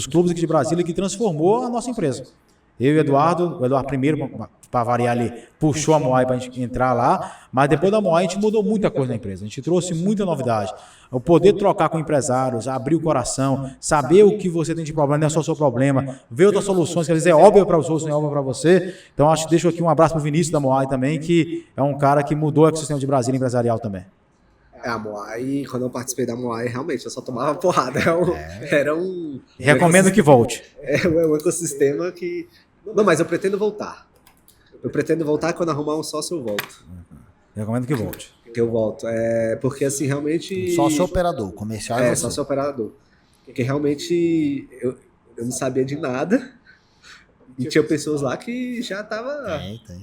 clubes aqui de Brasília que transformou a nossa empresa. Eu e o Eduardo primeiro, para variar ali, puxou a Moai para a gente entrar lá, mas depois da Moai a gente mudou muita coisa na empresa, a gente trouxe muita novidade. O poder trocar com empresários, abrir o coração, saber o que você tem de problema, não é só o seu problema, ver outras soluções, que às vezes é óbvio para os outros, não é óbvio para você. Então acho que deixo aqui um abraço para o Vinícius da Moai também, que é um cara que mudou o ecossistema de Brasília empresarial também. A Moai, quando eu participei da Moai, realmente, eu só tomava porrada. Era um Recomendo que volte. É um ecossistema que... Não, mas eu pretendo voltar. Eu pretendo voltar, quando arrumar um sócio eu volto. Recomendo que volte. Que eu volto. Porque assim, realmente... Sócio operador, comercial é você. Sócio operador. Porque realmente eu não sabia de nada. E tinha pessoas lá que já estavam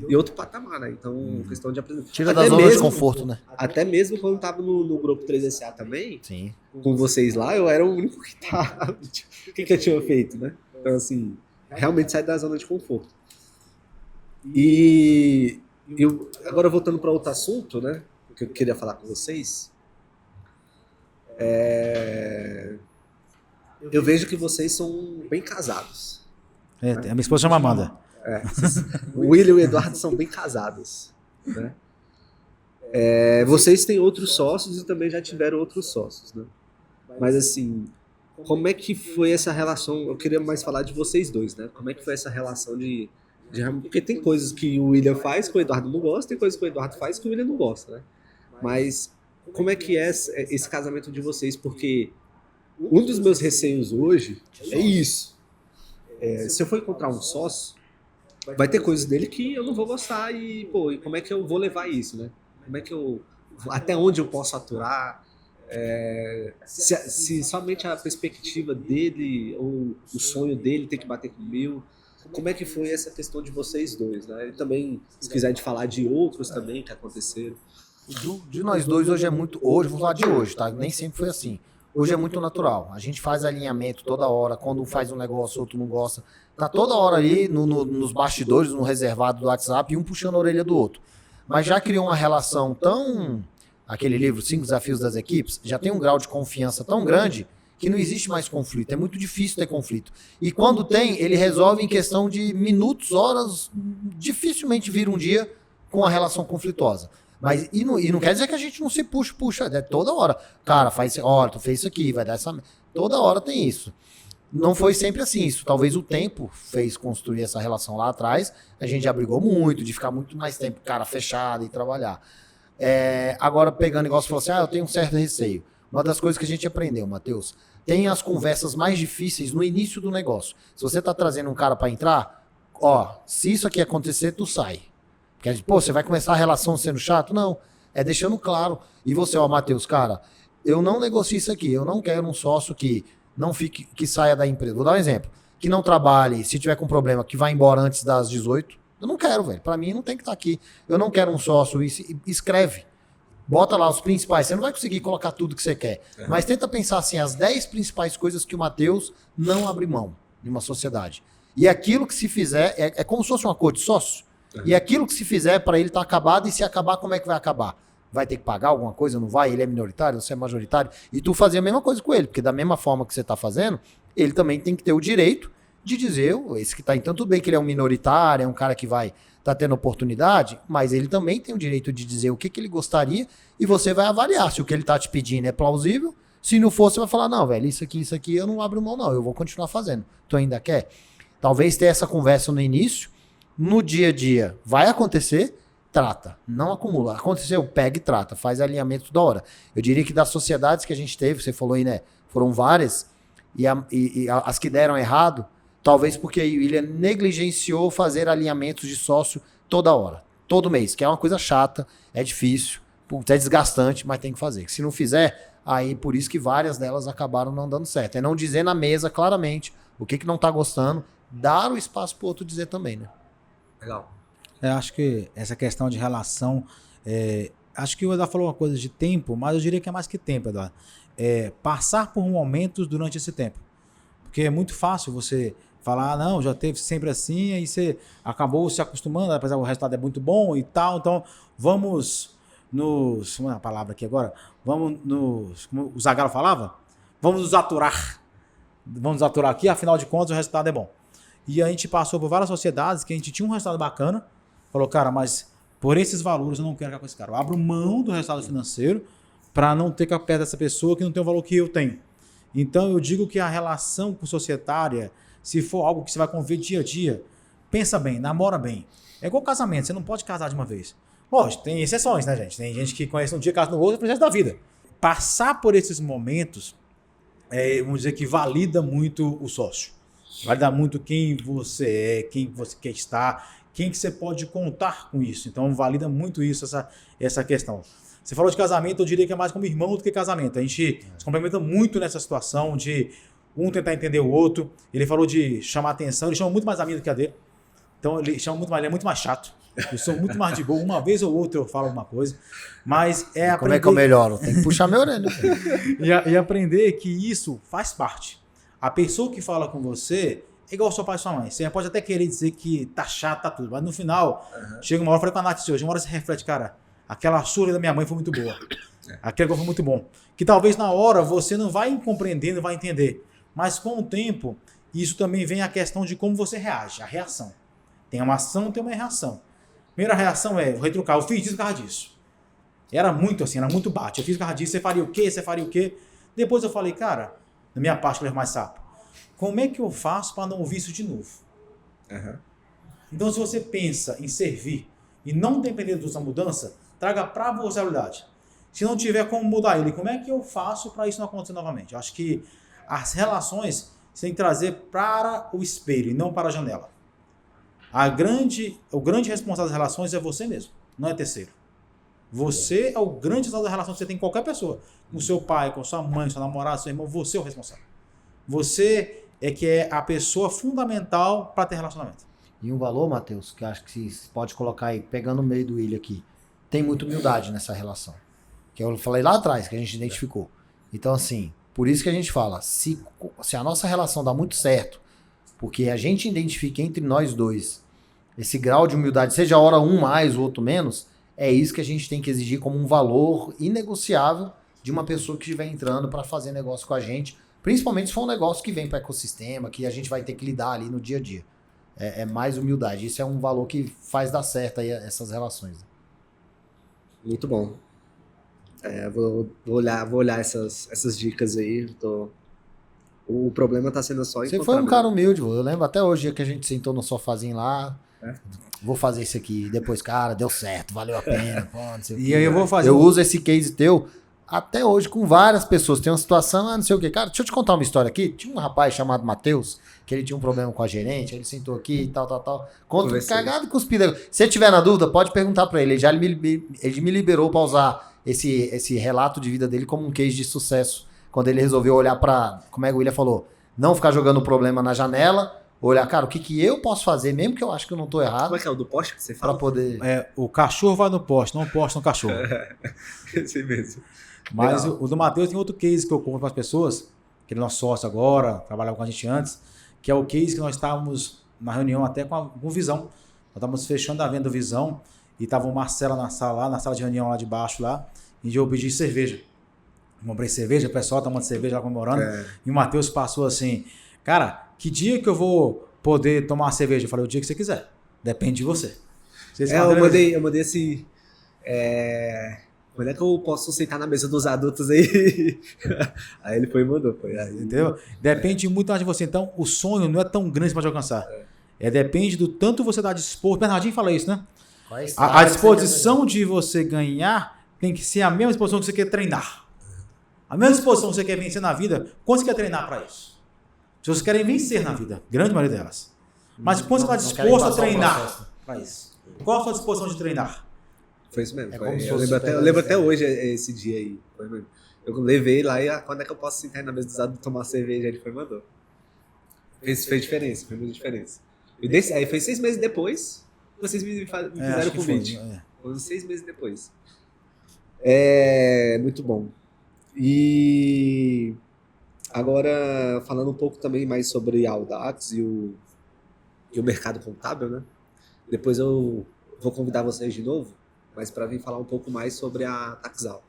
em outro patamar, né? Então, questão de aprender. Tira da zona de conforto, né? Até mesmo quando eu estava no grupo 3SA também, sim, com vocês lá, eu era o único que estava. O que eu tinha feito, né? Então, assim, realmente sai da zona de conforto. E agora voltando para outro assunto, né? Que eu queria falar com vocês. Eu vejo que vocês são bem casados. A minha esposa chama Amanda. O William e o Eduardo são bem casados, né? Vocês têm outros sócios e também já tiveram outros sócios, né? Mas assim, como é que foi essa relação? Eu queria mais falar de vocês dois, né? Como é que foi essa relação de porque tem coisas que o William faz que o Eduardo não gosta, tem coisas que o Eduardo faz que o William não gosta, né? Mas como é que é esse casamento de vocês? Porque um dos meus receios hoje é isso. Se eu for encontrar um sócio, vai ter coisas dele que eu não vou gostar e como é que eu vou levar isso, né? até onde eu posso aturar, se somente a perspectiva dele ou o sonho dele tem que bater com o meu. Como é que foi essa questão de vocês dois, né? E também, se quiser de falar de outros também que aconteceram. De nós dois hoje é muito... Hoje, vou falar de hoje, tá? Nem sempre foi assim. Hoje é muito natural. A gente faz alinhamento toda hora. Quando um faz um negócio, outro não gosta. Tá toda hora ali nos bastidores, no reservado do WhatsApp, e um puxando a orelha do outro. Mas já criou uma relação tão... Aquele livro, 5 Desafios das Equipes, já tem um grau de confiança tão grande que não existe mais conflito. É muito difícil ter conflito. E quando tem, ele resolve em questão de minutos, horas. Dificilmente vira um dia com a relação conflituosa. Mas, e não quer dizer que a gente não se puxa, é toda hora. Cara, olha, tu fez isso aqui, vai dar essa... Toda hora tem isso. Não foi sempre assim, isso talvez o tempo fez construir essa relação lá atrás, a gente já brigou muito, de ficar muito mais tempo, cara fechado e trabalhar. Agora, pegando igual você falou assim, eu tenho um certo receio. Uma das coisas que a gente aprendeu, Matheus, tem as conversas mais difíceis no início do negócio. Se você tá trazendo um cara para entrar, se isso aqui acontecer, tu sai. Porque, você vai começar a relação sendo chato? Não, é deixando claro. E você, Matheus, cara, eu não negocio isso aqui, eu não quero um sócio que não fique, que saia da empresa. Vou dar um exemplo, que não trabalhe, se tiver com problema, que vá embora antes das 18. Eu não quero, velho, pra mim não tem que estar aqui. Eu não quero um sócio, escreve. Bota lá os principais, você não vai conseguir colocar tudo que você quer, mas tenta pensar assim, as 10 principais coisas que o Matheus não abre mão de uma sociedade. E aquilo que se fizer, é como se fosse um acordo de sócio. E aquilo que se fizer para ele tá acabado, e se acabar, como é que vai acabar? Vai ter que pagar alguma coisa? Não vai? Ele é minoritário, você é majoritário? E tu fazer a mesma coisa com ele, porque da mesma forma que você tá fazendo, ele também tem que ter o direito de dizer, esse que tá então tudo bem que ele é um minoritário, é um cara que vai tá tendo oportunidade, mas ele também tem o direito de dizer o que ele gostaria, e você vai avaliar se o que ele tá te pedindo é plausível. Se não for, você vai falar, não, velho, isso aqui eu não abro mão não, eu vou continuar fazendo. Tu ainda quer? Talvez ter essa conversa no início. No dia a dia vai acontecer, trata, não acumula. Aconteceu, pega e trata, faz alinhamento toda hora. Eu diria que das sociedades que a gente teve, você falou aí, né? Foram várias, e as que deram errado, talvez porque o William negligenciou fazer alinhamentos de sócio toda hora, todo mês, que é uma coisa chata, é difícil, é desgastante, mas tem que fazer. Se não fizer, aí por isso que várias delas acabaram não dando certo. É não dizer na mesa claramente o que não tá gostando, dar o espaço pro outro dizer também, né? Legal. Eu acho que essa questão de relação, acho que o Eduardo falou uma coisa de tempo, mas eu diria que é mais que tempo, Eduardo. Passar por momentos durante esse tempo. Porque é muito fácil você falar, não, já teve sempre assim, aí você acabou se acostumando, apesar que o resultado é muito bom e tal, então vamos nos... Como é a palavra aqui agora? Vamos nos... Como o Zagallo falava? Vamos nos aturar. Vamos nos aturar aqui, afinal de contas o resultado é bom. E a gente passou por várias sociedades que a gente tinha um resultado bacana, falou, cara, mas por esses valores eu não quero ficar com esse cara. Eu abro mão do resultado financeiro para não ter que ficar perto dessa pessoa que não tem o valor que eu tenho. Então eu digo que a relação com societária, se for algo que você vai conviver dia a dia, pensa bem, namora bem. É igual casamento, você não pode casar de uma vez. Lógico, tem exceções, né, gente? Tem gente que conhece um dia, casa no outro, é o processo da vida. Passar por esses momentos, vamos dizer que valida muito o sócio. Valida muito quem você é, quem você quer estar, quem que você pode contar com isso. Então valida muito isso, essa questão. Você falou de casamento, eu diria que é mais como irmão do que casamento. A gente se complementa muito nessa situação de um tentar entender o outro. Ele falou de chamar atenção, ele chama muito mais a minha do que a dele. Então ele chama muito mais, ele é muito mais chato. Eu sou muito mais de boa. Uma vez ou outra eu falo alguma coisa. Mas é aprender... Como é que eu melhoro? Tem que puxar minha orelha. e aprender que isso faz parte. A pessoa que fala com você é igual seu pai e sua mãe. Você pode até querer dizer que tá chato, tá tudo. Mas no final, chega uma hora, eu falei com a Nath hoje, uma hora você reflete, cara, aquela surra da minha mãe foi muito boa. Aquele foi muito bom. Que talvez na hora você não vai compreender, não vai entender. Mas com o tempo, isso também vem a questão de como você reage, a reação. Tem uma ação, tem uma reação. Primeira reação vou retrucar, eu fiz isso por causa disso. Era muito assim, era muito bate. Eu fiz por causa disso, você faria o quê? Você faria o quê? Depois eu falei, cara, na minha parte, eu mais sapo. Como é que eu faço para não ouvir isso de novo? Então, se você pensa em servir e não depender dessa mudança, traga para você a realidade. Se não tiver como mudar ele, como é que eu faço para isso não acontecer novamente? Eu acho que as relações você tem que trazer para o espelho e não para a janela. O grande responsável das relações é você mesmo, não é terceiro. Você é o grande resultado da relação que você tem com qualquer pessoa. Com seu pai, com sua mãe, seu namorado, seu irmão, você é o responsável. Você é que é a pessoa fundamental para ter relacionamento. E um valor, Matheus, que eu acho que se pode colocar aí, pegando o meio do William aqui, tem muita humildade nessa relação. Que eu falei lá atrás, que a gente identificou. Então, assim, por isso que a gente fala, se a nossa relação dá muito certo, porque a gente identifica entre nós dois esse grau de humildade, seja a hora um mais, o outro menos, é isso que a gente tem que exigir como um valor inegociável de uma pessoa que estiver entrando para fazer negócio com a gente, principalmente se for um negócio que vem para o ecossistema, que a gente vai ter que lidar ali no dia a dia. É mais humildade. Isso é um valor que faz dar certo aí essas relações. Muito bom. Vou olhar essas dicas aí. O problema tá sendo só Você foi um cara humilde, eu lembro até hoje, dia que a gente sentou no sofazinho lá. Vou fazer isso aqui. Depois, cara, deu certo, valeu a pena. Pô, não sei o E que, aí eu vou fazer. Eu uso esse case teu até hoje com várias pessoas. Tem uma situação, não sei o que. Cara, deixa eu te contar uma história aqui. Tinha um rapaz chamado Matheus, que ele tinha um problema com a gerente, ele sentou aqui e tal. Conta cagado e cuspida. Se você tiver na dúvida, pode perguntar pra ele. Ele me liberou pra usar esse relato de vida dele como um case de sucesso. Quando ele resolveu olhar pra, como é que o William falou, não ficar jogando o problema na janela, olhar, cara, o que eu posso fazer, mesmo que eu acho que eu não tô errado. Como é que é o do poste que você fala? Pra poder... O cachorro vai no poste, não o poste no cachorro. Esse mesmo. Mas o do Matheus tem outro case que eu conto para as pessoas, que ele é nosso sócio agora, trabalhava com a gente antes, que é o case que nós estávamos na reunião até com Visão. Nós estávamos fechando a venda do Visão e estava o Marcelo na sala de reunião lá de baixo lá, e eu pedi cerveja. Comprei cerveja, o pessoal tomando cerveja lá comemorando, e o Matheus passou assim, cara, que dia que eu vou poder tomar uma cerveja? Eu falei, o dia que você quiser, depende de você. Eu mandei assim, quando é que eu posso sentar na mesa dos adultos aí? Aí ele foi e mandou. Entendeu? Depende muito mais de você. Então, o sonho não é tão grande para te alcançar. Depende do tanto você está disposto. Bernardinho fala isso, né? A disposição de você ganhar tem que ser a mesma disposição que você quer treinar. A mesma disposição que você quer vencer na vida, quanto você quer treinar para isso? As pessoas querem vencer na vida, grande maioria delas. Mas quanto você está disposto a treinar para isso? Qual a sua disposição de treinar? Foi isso mesmo. Eu lembro até hoje esse dia aí. Foi mesmo. Eu levei lá e quando é que eu posso sentar na mesa dos adultos e tomar cerveja? Ele foi e mandou. Fez diferença, fez muita diferença. Aí foi 6 meses depois que vocês me fizeram o convite. Foi 6 meses depois. Muito bom. E agora, falando um pouco também mais sobre a Audax e o mercado contábil, né? Depois eu vou convidar vocês de novo, mas para vir falar um pouco mais sobre a Taxal,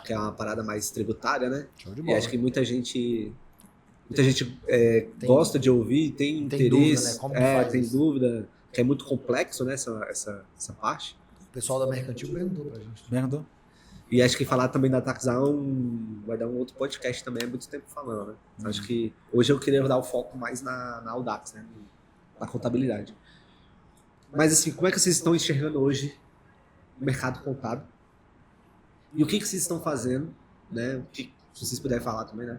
que é uma parada mais tributária, né? Show de bola. E acho que muita gente gosta de ouvir, tem interesse, dúvida, né? Como faz tem isso? dúvida, que é muito complexo, né? Essa parte. O pessoal da Mercantil perguntou pra gente. Perguntou? E acho que falar também da Taxal vai dar um outro podcast também, é muito tempo falando, né? Acho que hoje eu queria dar o foco mais na Audax, né? Na contabilidade. Mas assim, como é que vocês estão enxergando hoje o mercado contábil? E o que vocês estão fazendo, né? Se vocês puderem falar também, né?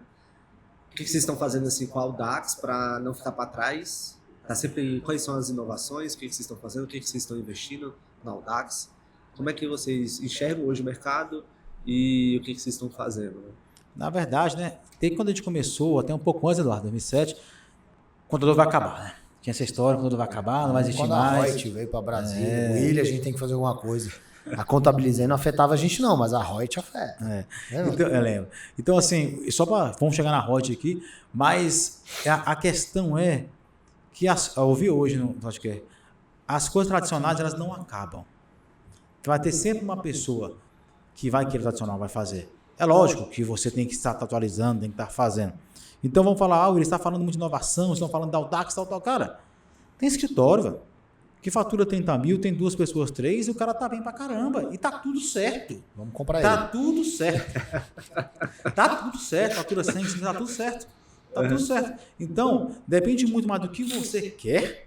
O que vocês estão fazendo assim com a Audax para não ficar para trás? Quais são as inovações? O que vocês estão fazendo? O que vocês estão investindo na Audax? Como é que vocês enxergam hoje o mercado e o que vocês estão fazendo? Né? Na verdade, né? Desde quando a gente começou, até um pouco antes, Eduardo, 2007, o contador vai acabar, né? Tinha essa história, o contador vai acabar, não vai existir quando mais. Quando a Reut veio para Brasília, o William, a gente tem que fazer alguma coisa. A contabilizei não afetava a gente não, mas a Reut afeta. Então, eu lembro. Então, assim, vamos chegar na Reut aqui, mas a questão é que, eu ouvi hoje no podcast, as coisas tradicionais, elas não acabam. Vai ter sempre uma pessoa que vai querer tradicional, vai fazer. É lógico que você tem que estar atualizando, tem que estar fazendo. Então vamos falar, ele está falando muito de inovação, estão falando da Audax, tal. Cara, tem escritório, velho, que fatura 30 mil, tem 2 pessoas, 3, e o cara tá bem pra caramba. E tá tudo certo. Vamos comprar Tá tudo certo. Tá tudo certo, fatura 100, tá tudo certo. Tá tudo certo. Então, depende muito mais do que você quer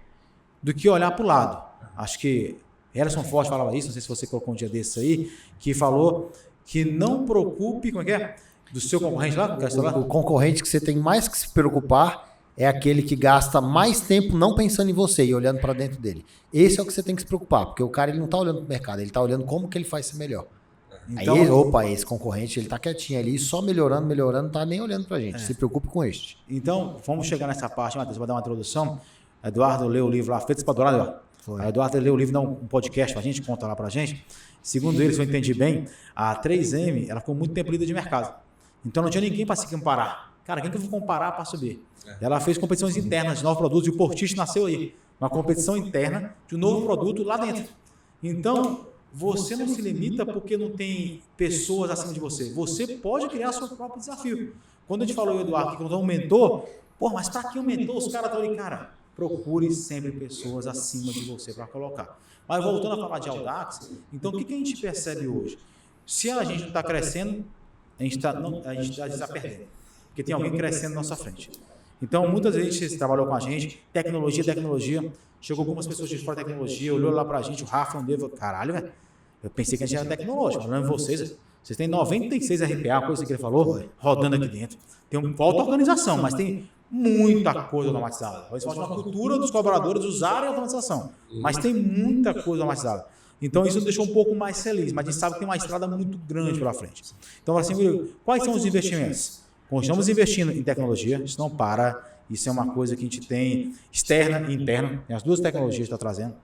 do que olhar pro lado. Acho que Harrison Ford falava isso, não sei se você colocou um dia desse aí, que falou que não preocupe, como é que é? Do seu concorrente lá? O concorrente que você tem mais que se preocupar é aquele que gasta mais tempo não pensando em você e olhando para dentro dele. Esse é o que você tem que se preocupar, porque o cara ele não está olhando para o mercado, ele está olhando como que ele faz ser melhor. Então, Aí, esse concorrente, ele tá quietinho ali, só melhorando, não tá nem olhando pra gente. Se preocupe com este. Então, vamos chegar nessa parte, Matheus, vai dar uma introdução. Eduardo leu o livro lá, Feitos para Adorar. Eduardo leu o livro, dá um podcast pra gente, conta lá pra gente. Segundo ele, se eu entendi bem, a 3M, ela ficou muito tempo líder de mercado. Então não tinha ninguém para se comparar. Cara, quem que eu vou comparar para subir? Ela fez competições internas de novos produtos e o Portich nasceu aí. Uma competição interna de um novo produto lá dentro. Então, você não se limita porque não tem pessoas acima de você. Você pode criar seu próprio desafio. Quando a gente falou, Eduardo, que não um mentor, mas para que um mentor? Os caras estão ali, cara, procure sempre pessoas acima de você para colocar. Mas voltando a falar de Audax, então o que a gente percebe hoje? Se a gente não está crescendo, a gente está perdendo. Porque tem alguém crescendo na nossa frente. Então, muitas vezes você trabalhou com a gente, tecnologia. Chegou algumas pessoas de fora da tecnologia, olhou lá pra gente, o Rafa, um devo, caralho, velho. Eu pensei que a gente era tecnológico, falando vocês têm 96 RPA, coisa que ele falou, rodando aqui dentro. Tem falta organização, mas tem muita coisa automatizada. Eles falam uma cultura dos colaboradores usarem a automatização, mas tem muita coisa automatizada. Então, isso nos deixou um pouco mais feliz, mas a gente sabe que tem uma estrada muito grande pela frente. Então, assim, quais são os investimentos? Continuamos investindo em tecnologia, isso não para, isso é uma coisa que a gente tem externa e interna, tem as duas tecnologias que está trazendo.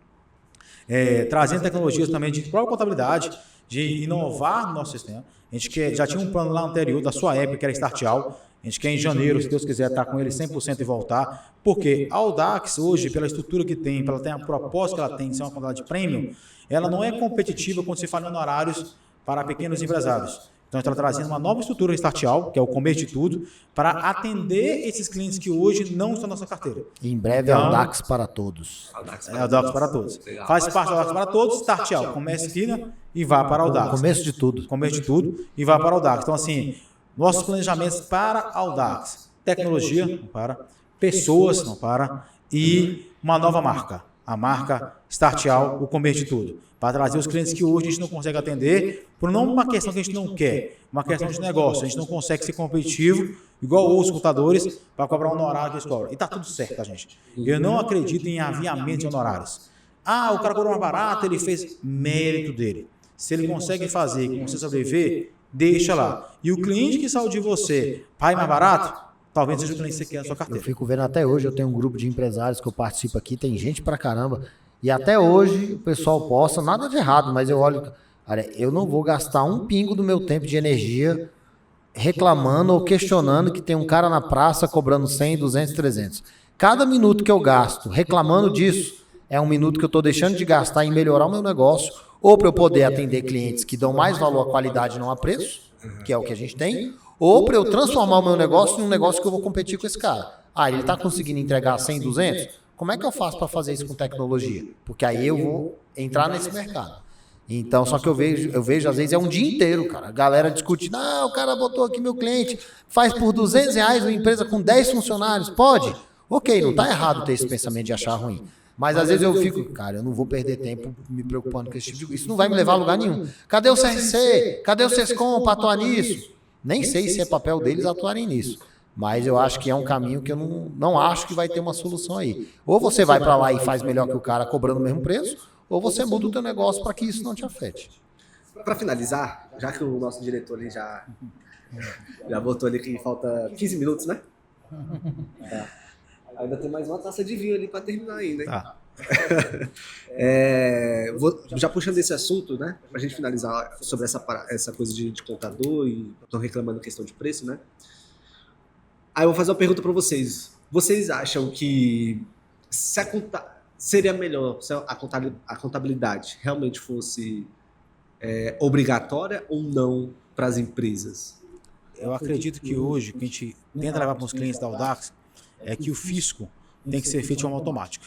Trazendo tecnologias também de própria contabilidade, de inovar no nosso sistema. A gente já tinha um plano lá anterior da sua época, que era Startial. A gente quer em janeiro, se Deus quiser, estar com ele 100% e voltar. Porque a Audax hoje, pela estrutura que tem, pela a propósito que ela tem de ser uma contabilidade premium, ela não é competitiva quando se fala em honorários para pequenos empresários. Então, a gente está trazendo uma nova estrutura Startial, que é o começo de tudo, para atender esses clientes que hoje não estão na nossa carteira. Em breve, então, Audax para todos. Audax para todos. Faz parte do Audax para todos, Startial. Comece fina e vá para Audax. Começo de tudo. Começo de tudo e vá para Audax. Então, assim, nossos planejamentos para Audax. Tecnologia, não para. Pessoas, não para. E uma nova marca. A marca Startial, o começo de tudo. Para trazer os clientes que hoje a gente não consegue atender, por não uma questão que a gente não quer, uma questão de negócio. A gente não consegue ser competitivo, igual os contadores, para cobrar um honorário que eles cobram. E está tudo certo, tá, gente? Eu não acredito em aviamento de honorários. O cara cobrou mais barato, ele fez mérito dele. Se ele consegue fazer com você sobreviver, deixa lá. E o cliente que saiu de você, pai mais barato, talvez seja o cliente que você quer na sua carteira. Eu fico vendo até hoje, eu tenho um grupo de empresários que eu participo aqui, tem gente pra caramba. E até hoje o pessoal posta, nada de errado, mas eu olho, olha, eu não vou gastar um pingo do meu tempo de energia reclamando ou questionando que tem um cara na praça cobrando 100, 200, 300. Cada minuto que eu gasto reclamando disso é um minuto que eu estou deixando de gastar em melhorar o meu negócio, ou para eu poder atender clientes que dão mais valor à qualidade e não a preço, que é o que a gente tem, ou para eu transformar o meu negócio num negócio que eu vou competir com esse cara. Ele está conseguindo entregar 100, 200? Como é que eu faço para fazer isso com tecnologia? Porque aí eu vou entrar nesse mercado. Então, só que eu vejo às vezes é um dia inteiro, cara. A galera discute, o cara botou aqui meu cliente, faz por R$200 uma empresa com 10 funcionários, pode? Ok, não está errado ter esse pensamento de achar ruim. Mas às vezes eu fico, cara, eu não vou perder tempo me preocupando com esse tipo de coisa. Isso não vai me levar a lugar nenhum. Cadê o CRC? Cadê o SESCOM para atuar nisso? Nem sei se é papel deles atuarem nisso. Mas eu acho que é um caminho que eu não acho que vai ter uma solução aí. Ou você vai para lá e faz melhor que o cara cobrando o mesmo preço, ou você muda o teu negócio para que isso não te afete. Para finalizar, já que o nosso diretor ali já botou ali que falta 15 minutos, né? Tá. Ainda tem mais uma taça de vinho ali para terminar ainda, hein? Tá. Já puxando esse assunto, né? Pra gente finalizar sobre essa coisa de contador e estão reclamando questão de preço, né? Aí eu vou fazer uma pergunta para vocês. Vocês acham que seria melhor se a contabilidade realmente fosse obrigatória ou não para as empresas? Eu acredito que hoje, o que a gente tenta levar para os clientes da Audax é que o fisco tem que ser feito de forma automática.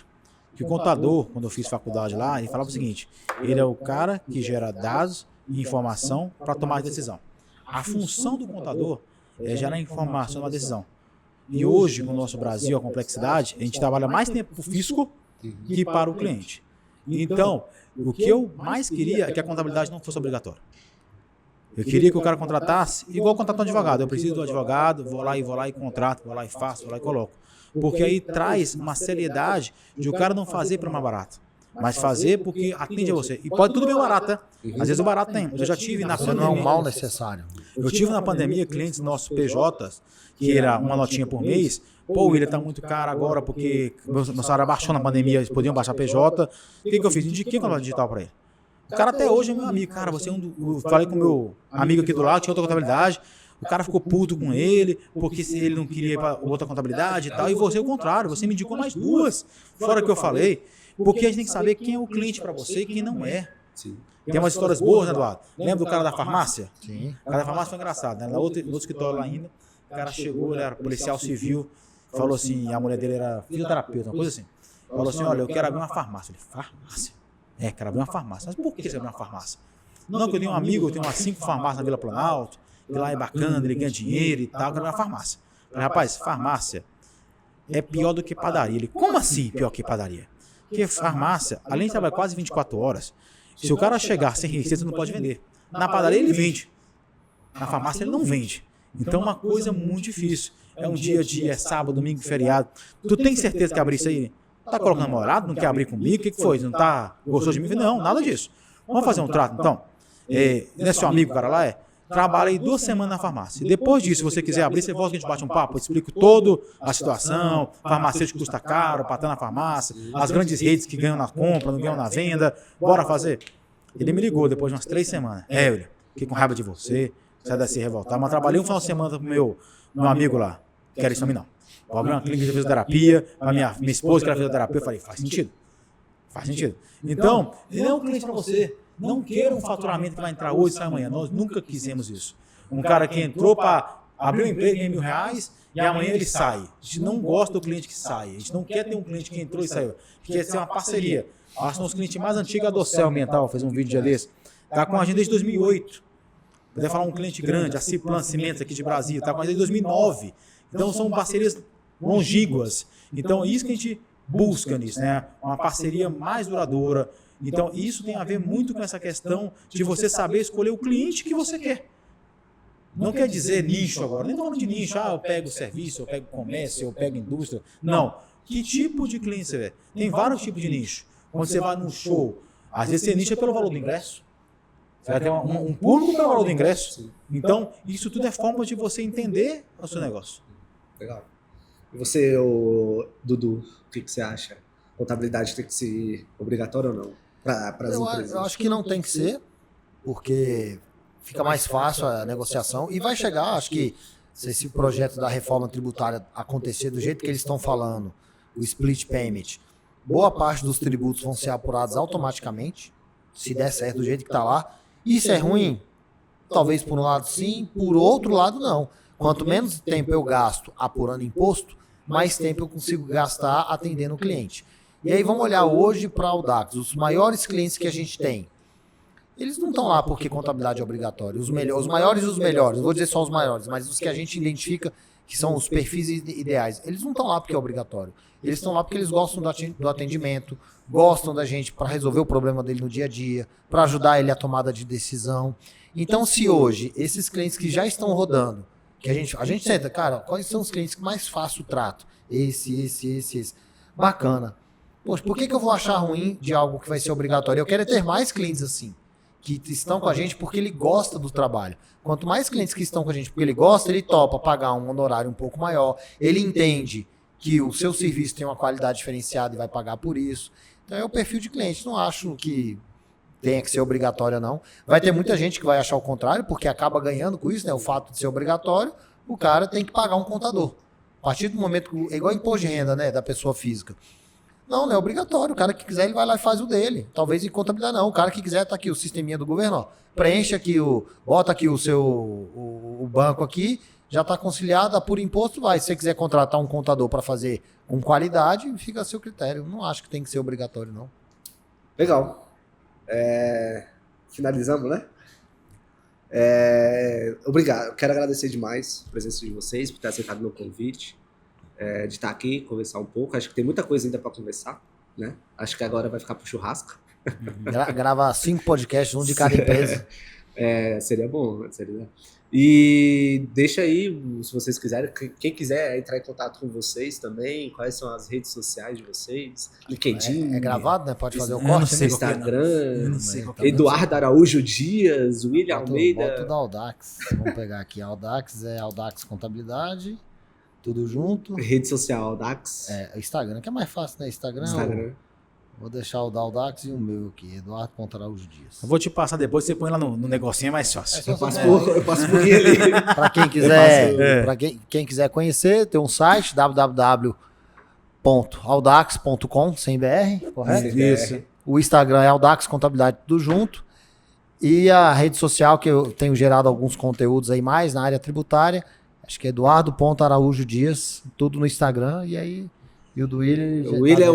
Que o contador, quando eu fiz faculdade lá, ele falava o seguinte, ele é o cara que gera dados e informação para tomar a decisão. A função do contador é gerar informação para uma decisão. E hoje, com o nosso Brasil, a complexidade, a gente trabalha mais tempo para o fisco que para o cliente. Então, o que eu mais queria é que a contabilidade não fosse obrigatória. Eu queria que o cara contratasse, igual contratar um advogado. Eu preciso do advogado, vou lá e contrato, vou lá e faço, vou lá e coloco. Porque aí traz uma seriedade de o cara não fazer para mais barato. mas fazer porque atende a você. E pode tudo bem barato, tá? Às vezes o barato tem. Eu já tive na Isso não é pandemia. um mal necessário. Eu tive na pandemia clientes nossos PJs, que era uma notinha por mês. Pô, William, tá muito caro agora porque meu salário baixou na pandemia, eles podiam baixar PJ. O que eu fiz? Indiquei contabilidade digital para ele. O cara até hoje é meu amigo. Cara, você é eu falei com o meu amigo aqui do lado, tinha outra contabilidade. O cara ficou puto com ele, porque se ele não queria ir para outra contabilidade e tal. E você, o contrário, você me indicou mais duas, fora que eu falei. Porque a gente tem que saber quem é o cliente para você e quem não é. Sim. Tem umas histórias boas, né, Eduardo? Lembra do cara da farmácia? Sim. O cara da farmácia foi engraçado, né? No outro escritório lá ainda, o cara chegou, ele era policial civil, falou assim, a mulher dele era fisioterapeuta, uma coisa assim. Falou assim, olha, eu quero abrir uma farmácia. Eu falei, farmácia? É, quero abrir uma farmácia. Mas por que você abrir uma farmácia? Não, que eu tenho um amigo, eu tenho umas 5 farmácias na Vila Planalto, e lá é bacana, ele ganha dinheiro e tal, eu quero abrir uma farmácia. Eu falei, rapaz, farmácia é pior do que padaria. Ele, como assim pior que padaria? Porque farmácia, além de trabalhar quase 24 horas, se o cara chegar sem receita, não pode vender. Na padaria ele vende. Na farmácia ele não vende. Então é uma coisa muito difícil. É um dia a dia, é sábado, domingo, feriado. Tu tem certeza que abrir isso aí? Tá colocando namorado? Não quer abrir comigo? O que foi? Não tá gostou de mim? Não, nada disso. Vamos fazer um trato então? Não é seu amigo, o cara lá é? Trabalha aí 2 semanas na farmácia. E depois disso, se você quiser abrir, você volta que a gente bate um papo. Eu explico toda a situação, farmacêutico custa caro, para estar na farmácia, as grandes redes que ganham na compra, não ganham na venda. Bora fazer? Ele me ligou depois de umas 3 semamas. William, fiquei com raiva de você, sai daí se revoltar. Mas trabalhei um final de semana com meu amigo lá. Quero isso a mim não. Vou abrir uma clínica de fisioterapia, para minha esposa que era fisioterapia. Eu falei, faz sentido. Faz sentido. Então, ele é um cliente para você. Não queira um faturamento que vai entrar hoje e sai amanhã. Nós nunca quisemos isso. Um cara que entrou para abrir um emprego em R$1.000 e amanhã ele sai. A gente não gosta do cliente que sai. A gente não quer ter um cliente que entrou e saiu. A gente quer ser uma parceria. Acho que nosso cliente mais antigo é a Docel Ambiental, fez um vídeo dia desse. Está com a gente desde 2008. Poder falar um cliente grande, a Ciplan Cimentos aqui de Brasília, está com a gente desde 2009. Então são parcerias longínquas. Então é isso que a gente busca nisso, né? Uma parceria mais duradoura. Então, isso tem a ver muito com essa questão de você saber escolher o cliente que você quer. Não quer dizer nicho agora, nem estou falando de nicho, eu pego serviço, eu pego comércio, eu pego indústria. Não. Que tipo de cliente você vê? Tem vários tipos de nicho. Quando você vai num show, às vezes você nicha pelo valor do ingresso. Você vai ter um público pelo valor do ingresso. Então, isso tudo é forma de você entender o seu negócio. Legal. E você, Dudu, o que você acha? Contabilidade tem que ser obrigatória ou não? Para as empresas? Eu acho que não tem que ser, porque fica mais fácil a negociação e vai chegar, acho que se esse projeto da reforma tributária acontecer do jeito que eles estão falando, o split payment, boa parte dos tributos vão ser apurados automaticamente, se der certo do jeito que está lá. Isso é ruim? Talvez por um lado sim, por outro lado não. Quanto menos tempo eu gasto apurando imposto, mais tempo eu consigo gastar atendendo o cliente. E aí vamos olhar hoje para o DAX, os maiores clientes que a gente tem. Eles não estão lá porque contabilidade é obrigatória. Os maiores e os melhores, não vou dizer só os maiores, mas os que a gente identifica que são os perfis ideais. Eles não estão lá porque é obrigatório. Eles estão lá porque eles gostam do atendimento, gostam da gente para resolver o problema dele no dia a dia, para ajudar ele a tomada de decisão. Então, se hoje, esses clientes que já estão rodando, que a gente senta, cara, quais são os clientes que mais fácil o trato? Esse. Bacana. Poxa, por que eu vou achar ruim de algo que vai ser obrigatório? Eu quero ter mais clientes assim, que estão com a gente porque ele gosta do trabalho. Quanto mais clientes que estão com a gente porque ele gosta, ele topa pagar um honorário um pouco maior, ele entende que o seu serviço tem uma qualidade diferenciada e vai pagar por isso. Então é o perfil de cliente. Não acho que tenha que ser obrigatório, não. Vai ter muita gente que vai achar o contrário, porque acaba ganhando com isso, né? O fato de ser obrigatório, o cara tem que pagar um contador. A partir do momento que... É igual imposto de renda, né? Da pessoa física. Não é obrigatório. O cara que quiser, ele vai lá e faz o dele. Talvez em contabilidade não. O cara que quiser, tá aqui o sisteminha do governo, ó. Preenche aqui bota aqui o seu o banco aqui, já tá conciliado, por imposto vai. Se você quiser contratar um contador para fazer com qualidade, fica a seu critério. Não acho que tem que ser obrigatório, não. Legal. Finalizamos, né? Obrigado. Eu quero agradecer demais a presença de vocês, por ter aceitado meu convite. De estar aqui, conversar um pouco. Acho que tem muita coisa ainda para conversar, né? Acho que agora vai ficar pro churrasco. Gravar 5 podcasts, um de cada empresa. Seria bom, seria. E deixa aí, se vocês quiserem, quem quiser entrar em contato com vocês também, quais são as redes sociais de vocês, LinkedIn, É gravado, né? Pode fazer o Eu não corte, sei né? qual que é, não. Instagram, Eu não sei qual que é. Eduardo Araújo Dias, William Bota Almeida. da Audax. Vamos pegar aqui. Audax é Audax Contabilidade. Tudo junto. Rede social Audax. É, Instagram, que é mais fácil, né? Instagram. Vou deixar o da Audax e o meu aqui, Eduardo Araújo Dias. Eu vou te passar depois, você põe lá no negocinho, é mais fácil. Eu passo por ali. Para quem quiser, É. para quem quiser conhecer, tem um site www.audax.com, sem BR, correto? Isso. O Instagram é Audax Contabilidade, tudo junto. E a rede social, que eu tenho gerado alguns conteúdos aí mais na área tributária, acho que é Eduardo.Araújo Dias, tudo no Instagram. E aí, e o do William...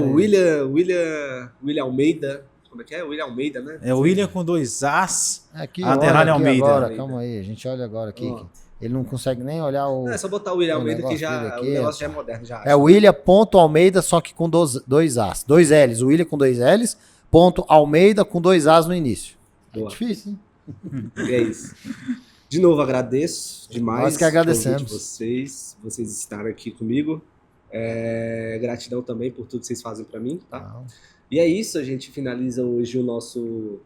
William Almeida. Como é que é? William Almeida, né? É o William com 2 As. Aqui, Underline olha aqui Almeida. agora, calma aí, a gente olha agora aqui. Ó. Ele não consegue nem olhar o... Não, é só botar o William o Almeida que negócio já dele aqui, o negócio já é moderno. Já É William.Almeida, só que com dois As. 2 L's. William com 2 L's. Ponto Almeida com 2 As no início. É Boa. difícil, hein? E é isso. De novo, agradeço demais. Nós que agradecemos. o convite de vocês estarem aqui comigo. Gratidão também por tudo que vocês fazem pra mim, tá? Não. E é isso, a gente finaliza hoje o nosso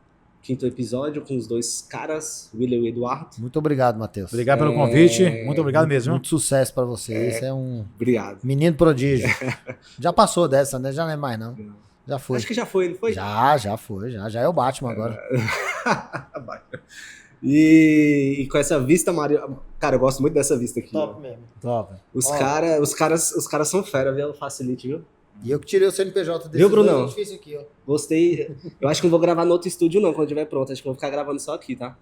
5º episódio com os dois caras, William e Eduardo. Muito obrigado, Matheus. Obrigado pelo convite. Muito obrigado mesmo. Muito sucesso pra você. Esse é um Obrigado. menino prodígio. Já passou dessa, né? Já não é mais, não. Já foi. Acho que já foi, não foi? Já foi. Já é o Batman agora. E com essa vista, Maria. Cara, eu gosto muito dessa vista aqui. ó. mesmo. Top. Os Ó, caras são fera, viu? Facilite, viu? E eu que tirei o CNPJ desse. Viu, Brunão? Difícil aqui, ó. Gostei. Eu acho que não vou gravar no outro estúdio, não, quando estiver pronto. Acho que eu vou ficar gravando só aqui, tá?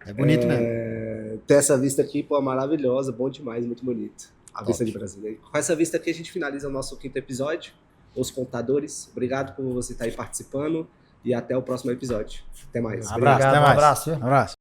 É bonito mesmo. Ter essa vista aqui, pô, maravilhosa, bom demais, muito bonito. A vista de Brasília. Com essa vista aqui, a gente finaliza o nosso 5º episódio. Os Contadores. Obrigado por você estar aí participando. E até o próximo episódio. Até mais. Abraço, Obrigado, até mais. um abraço, viu? Abraço.